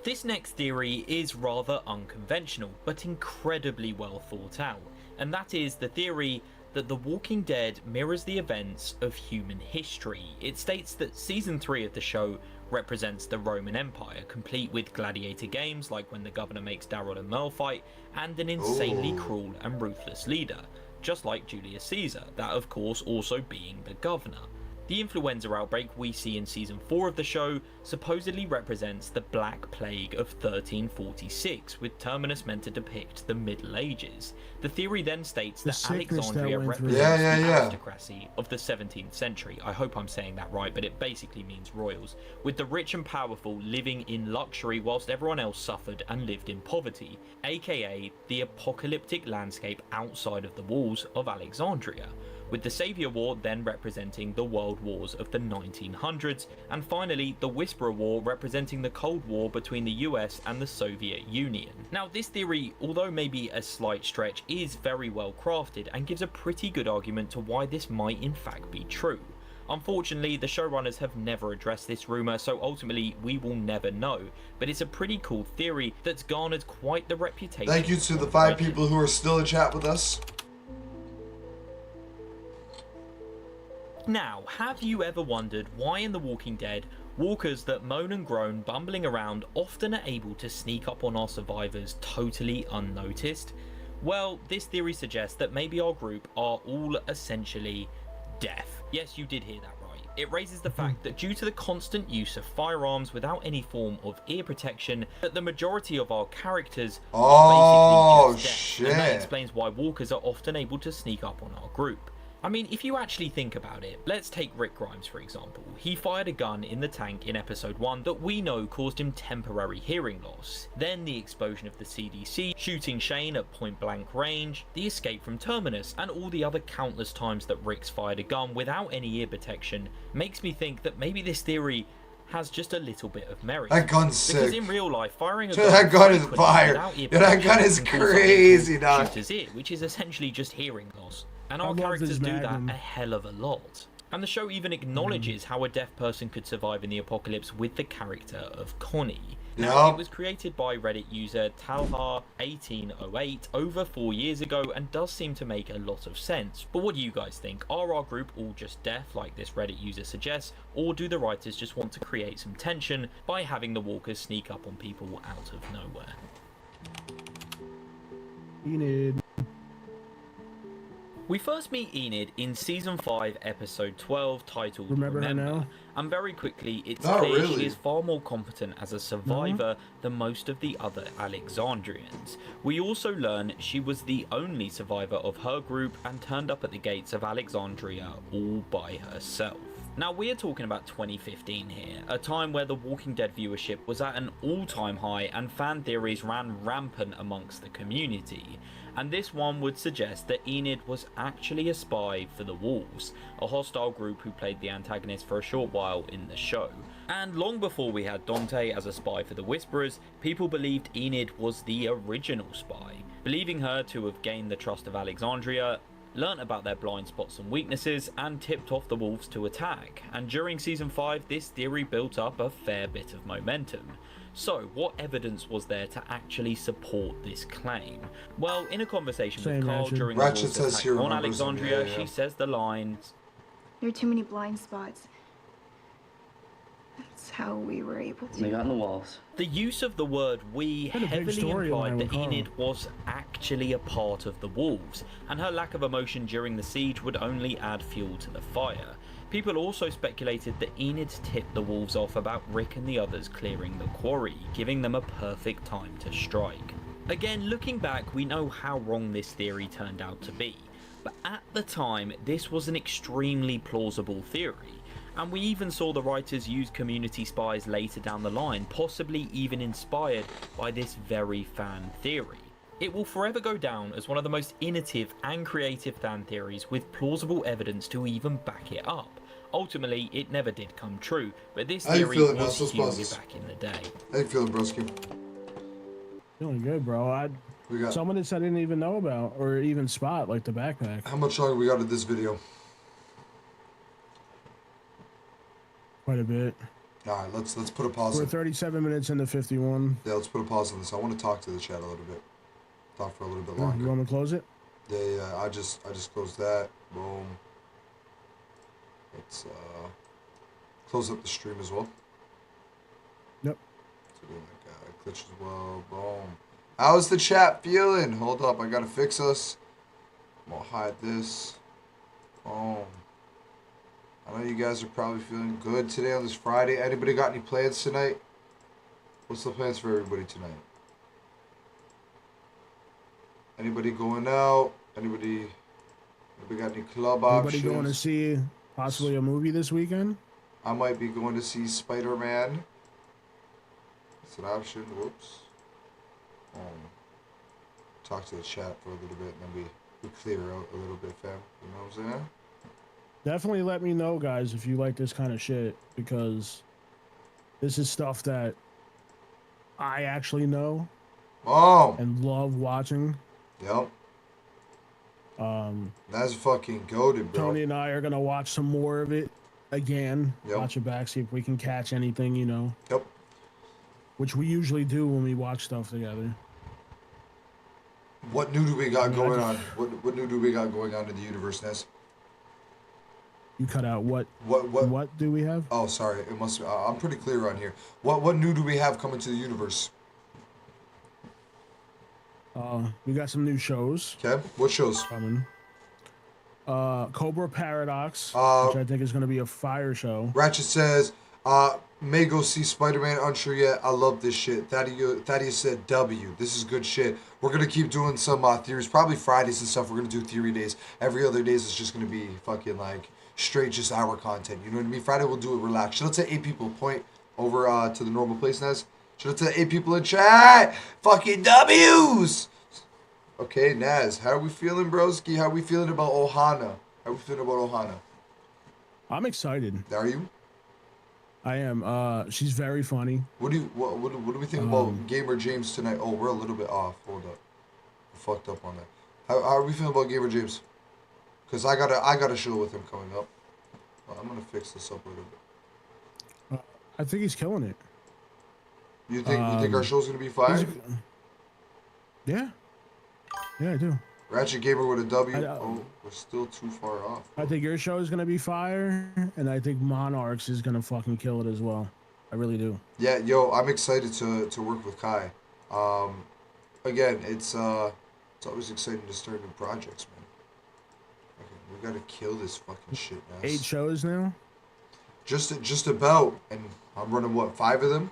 This next theory is rather unconventional, but incredibly well thought out, and that is the theory that The Walking Dead mirrors the events of human history. It states that season 3 of the show represents the Roman Empire, complete with gladiator games like when the governor makes Daryl and Merle fight, and an insanely cruel and ruthless leader, just like Julius Caesar, that of course also being the governor. The influenza outbreak we see in season 4 of the show supposedly represents the Black Plague of 1346, with Terminus meant to depict the Middle Ages. The theory then states that Alexandria represents the aristocracy of the 17th century. I hope I'm saying that right, but it basically means royals, with the rich and powerful living in luxury whilst everyone else suffered and lived in poverty, aka the apocalyptic landscape outside of the walls of Alexandria, with the Savior War then representing the World Wars of the 1900s, and finally the Whisperer War representing the Cold War between the US and the Soviet Union. Now this theory, although maybe a slight stretch, is very well crafted and gives a pretty good argument to why this might in fact be true. Unfortunately, the showrunners have never addressed this rumour, so ultimately we will never know, but it's a pretty cool theory that's garnered quite the reputation. Thank you to the 5 people who are still in chat with us. Now, have you ever wondered why in The Walking Dead, walkers that moan and groan bumbling around often are able to sneak up on our survivors totally unnoticed? Well, this theory suggests that maybe our group are all essentially deaf. Yes, you did hear that right. It raises the fact that due to the constant use of firearms without any form of ear protection, that the majority of our characters are basically just deaf, and that explains why walkers are often able to sneak up on our group. I mean, if you actually think about it, let's take Rick Grimes for example. He fired a gun in the tank in episode 1 that we know caused him temporary hearing loss. Then the explosion of the CDC, shooting Shane at point blank range, the escape from Terminus, and all the other countless times that Rick's fired a gun without any ear protection makes me think that maybe this theory has just a little bit of merit. That gun's sick. Because in real life, firing a gun, that gun is fire. That gun is crazy, dog. Shooter's ear, which is essentially just hearing loss. And our characters do that a hell of a lot. And the show even acknowledges how a deaf person could survive in the apocalypse with the character of Connie. Now, it was created by Reddit user Talhar1808 over 4 years ago and does seem to make a lot of sense. But what do you guys think? Are our group all just deaf like this Reddit user suggests, or do the writers just want to create some tension by having the walkers sneak up on people out of nowhere? Enid. We first meet Enid in season 5 episode 12 titled Remember her now? And very quickly it's clear she is far more competent as a survivor than most of the other Alexandrians. We also learn she was the only survivor of her group and turned up at the gates of Alexandria all by herself. Now we are talking about 2015 here, a time where The Walking Dead viewership was at an all-time high and fan theories ran rampant amongst the community. And this one would suggest that Enid was actually a spy for the Wolves, a hostile group who played the antagonist for a short while in the show. And long before we had Dante as a spy for the Whisperers, people believed Enid was the original spy, believing her to have gained the trust of Alexandria, learnt about their blind spots and weaknesses, and tipped off the Wolves to attack. And during season 5, this theory built up a fair bit of momentum. So, what evidence was there to actually support this claim? Well, in a conversation with Carl during the Ratchet Wolves' says attack he on remembers him. Alexandria, Yeah. she says the lines, There are too many blind spots. That's how we were able to. They got in the walls. The use of the word "we" Had a big heavily implied storyline that with Carl. Enid was actually a part of the Wolves, and her lack of emotion during the siege would only add fuel to the fire. People also speculated that Enid tipped the Wolves off about Rick and the others clearing the quarry, giving them a perfect time to strike. Again, looking back, we know how wrong this theory turned out to be, but at the time, this was an extremely plausible theory. And we even saw the writers use community spies later down the line, possibly even inspired by this very fan theory. It will forever go down as one of the most innovative and creative fan theories with plausible evidence to even back it up. Ultimately, it never did come true, but this theory was huge back in the day. How you feeling, broski? Feeling good, bro. Some of this I didn't even know about or even spot, like the backpack. How much longer we got in this video? Quite a bit. All right, let's put a pause. We're 37 minutes into 51. Yeah, let's put a pause on this. I want to talk to the chat a little bit. Talk for a little bit longer. You want me to close it? Yeah. I just closed that. Boom. Let's close up the stream as well. Yep. So doing that glitch as well. Boom. How's the chat feeling? Hold up, I gotta fix us. I'm gonna hide this. Boom. I know you guys are probably feeling good today on this Friday. Anybody got any plans tonight? What's the plans for everybody tonight? Anybody going out? Anybody got any club options? Anybody going to see possibly a movie this weekend? I might be going to see Spider-Man. It's an option. Whoops. Talk to the chat for a little bit, and then we clear out a little bit, fam. You know what I'm saying? Definitely let me know, guys, if you like this kind of shit, because this is stuff that I actually know and love watching. Yep. That's fucking goated, bro. Tony and I are gonna watch some more of it again. Yep. Watch it back, see if we can catch anything, you know. Yep. Which we usually do when we watch stuff together. What new do we got going on? What new do we got going on in the universe, Ness? You cut out what? What do we have? Oh, sorry. It must. I'm pretty clear on here. What new do we have coming to the universe? We got some new shows. Okay. What shows? Coming. Cobra Paradox, which I think is going to be a fire show. Ratchet says, may go see Spider-Man, unsure yet. I love this shit. Thaddeus said W. This is good shit. We're going to keep doing some theories. Probably Fridays and stuff. We're going to do theory days. Every other days is just going to be fucking like straight just our content. You know what I mean? Friday we'll do it relaxed. Should I say 8 people? Point over to the normal place, Nez. Should I say 8 people in chat? Fucking W's! Okay, Naz, how are we feeling, broski? How are we feeling about Ohana? How are we feeling about Ohana? I'm excited. Are you? I am. She's very funny. What do we think about Gamer James tonight? Oh, we're a little bit off. Hold up, I fucked up on that. How are we feeling about Gamer James? Cause I got a show with him coming up. I'm gonna fix this up a little bit. I think he's killing it. You think our show's gonna be fire? Yeah. Yeah, I do. Ratchet Gamer with a W. Oh, we're still too far off. I think your show is gonna be fire, and I think Monarchs is gonna fucking kill it as well. I really do. Yeah, yo, I'm excited to work with Kai. Again, it's always exciting to start new projects, man. Okay, we gotta kill this fucking shit now. 8 shows now. Just about, and I'm running what, 5 of them?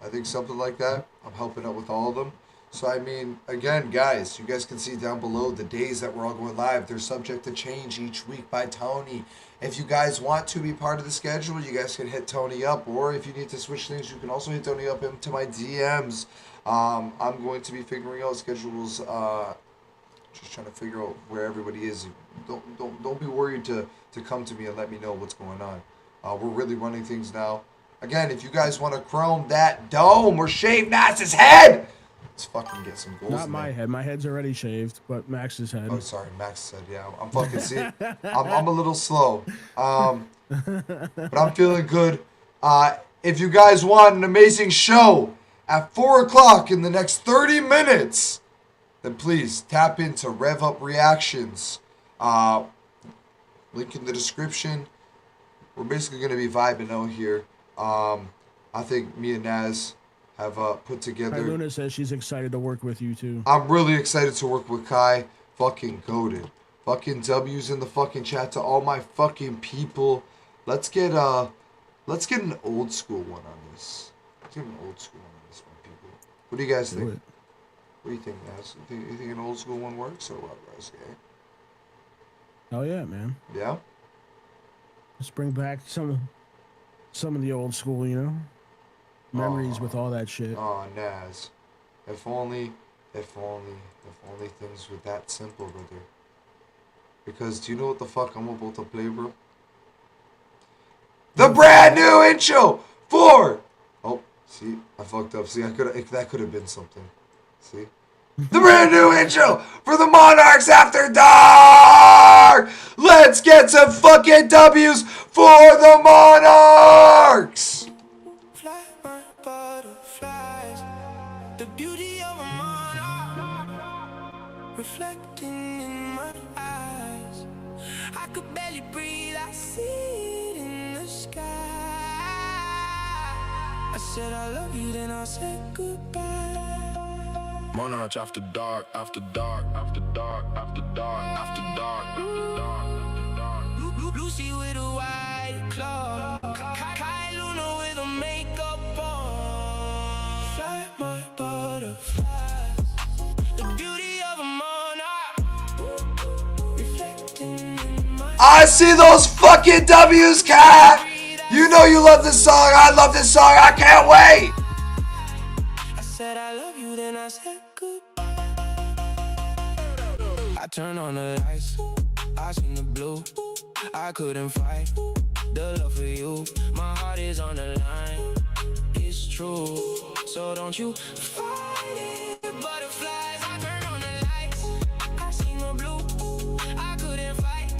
I think something like that. I'm helping out with all of them. So, I mean, again, guys, you guys can see down below the days that we're all going live. They're subject to change each week by Tony. If you guys want to be part of the schedule, you guys can hit Tony up. Or if you need to switch things, you can also hit Tony up into my DMs. I'm going to be figuring out schedules, just trying to figure out where everybody is. Don't be worried to come to me and let me know what's going on. We're really running things now. Again, if you guys want to chrome that dome or shave Nas's head, let's fucking get some goals. Not my head. My head's already shaved, but Max's head. Oh, sorry, Max said, yeah. I'm fucking see. I'm a little slow. But I'm feeling good. if you guys want an amazing show at 4 o'clock in the next 30 minutes, then please tap into Rev Up Reactions. Link in the description. We're basically going to be vibing out here. I think me and Naz have put together... Luna says she's excited to work with you too. I'm really excited to work with Kai. Fucking goated. Fucking W's in the fucking chat to all my fucking people. Let's get an old school one on this. Let's get an old school one on this one, people. What do you guys think? What do you think, Naz? You think an old school one works or what, guys? Okay. Oh yeah, man. Yeah? Let's bring back some of the old school, you know? Memories with all that shit. Oh, Naz. If only things were that simple, brother. Because do you know what the fuck I'm about to play, bro? The brand new intro for... Oh, see? I fucked up. See, that could have been something. See? The brand new intro for the Monarchs After Dark! Let's get some fucking W's for the Monarchs! Fly my butterflies, the beauty of a monarch, reflecting in my eyes. I could barely breathe, I see it in the sky. I said I love you, then I said goodbye. Monarch after dark, after dark, after dark, after dark, after dark, after dark, after dark. Lucy with a white claw, Kai Luna with a makeup on. Fly my butterflies, the beauty of a monarch, reflecting in my... I see those fucking W's, cat! You know you love this song, I love this song, I can't wait! I said I love you, then I said goodbye. I turned on the lights, I seen the blue. I couldn't fight the love for you. My heart is on the line, it's true. So don't you fight it. Butterflies, I turned on the lights, I seen the blue. I couldn't fight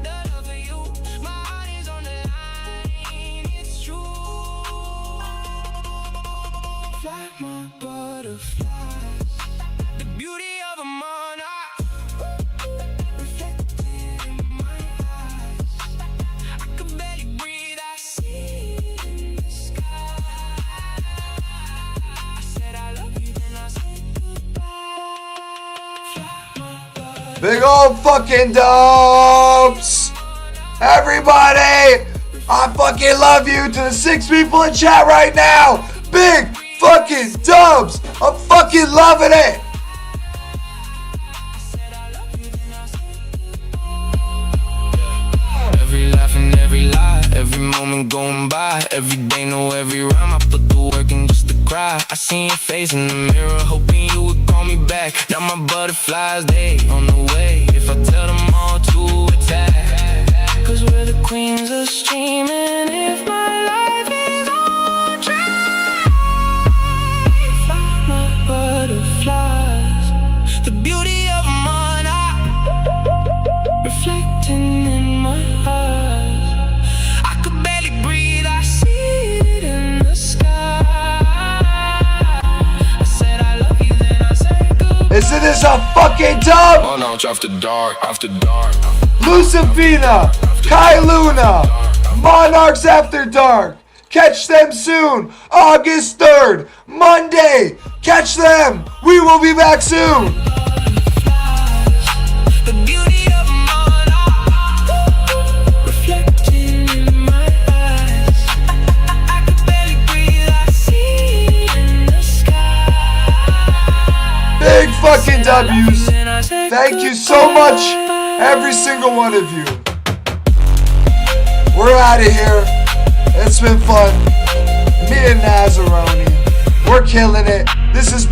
the love for you. My heart is on the line, it's true. Fly my butterflies, the beauty of a monarch, reflected in my eyes. I could barely breathe, I see it in the sky. I said I love you, then I said goodbye. Fly my butterflies. Big old fucking dubs! Everybody! I fucking love you to the 6 people in chat right now! Big fucking dubs! I'm fucking loving it! Every laugh and every lie, every moment going by, every day, know every rhyme. I put the work in just to cry. I seen your face in the mirror, hoping you would call me back. Now my butterflies, they on the way. If I tell them all to attack, cause we're the queens of streaming. If my life is on track, fly my butterflies, the beauty of a monarch, reflecting in my eyes. I could barely breathe, I see it in the sky. I said I love you, then I said goodbye. Isn't this a fucking dub? Monarch after dark, after dark. Lucifina, Kai Luna, Monarchs After Dark. Catch them soon, August 3rd, Monday. Catch them. We will be back soon. The beauty of a monarch, reflecting in my eyes. I could barely breathe, I see it in the sky. Big fucking W's. Thank you so much, every single one of you. We're out of here. It's been fun. Me and Nazaroni. We're killing it. This has been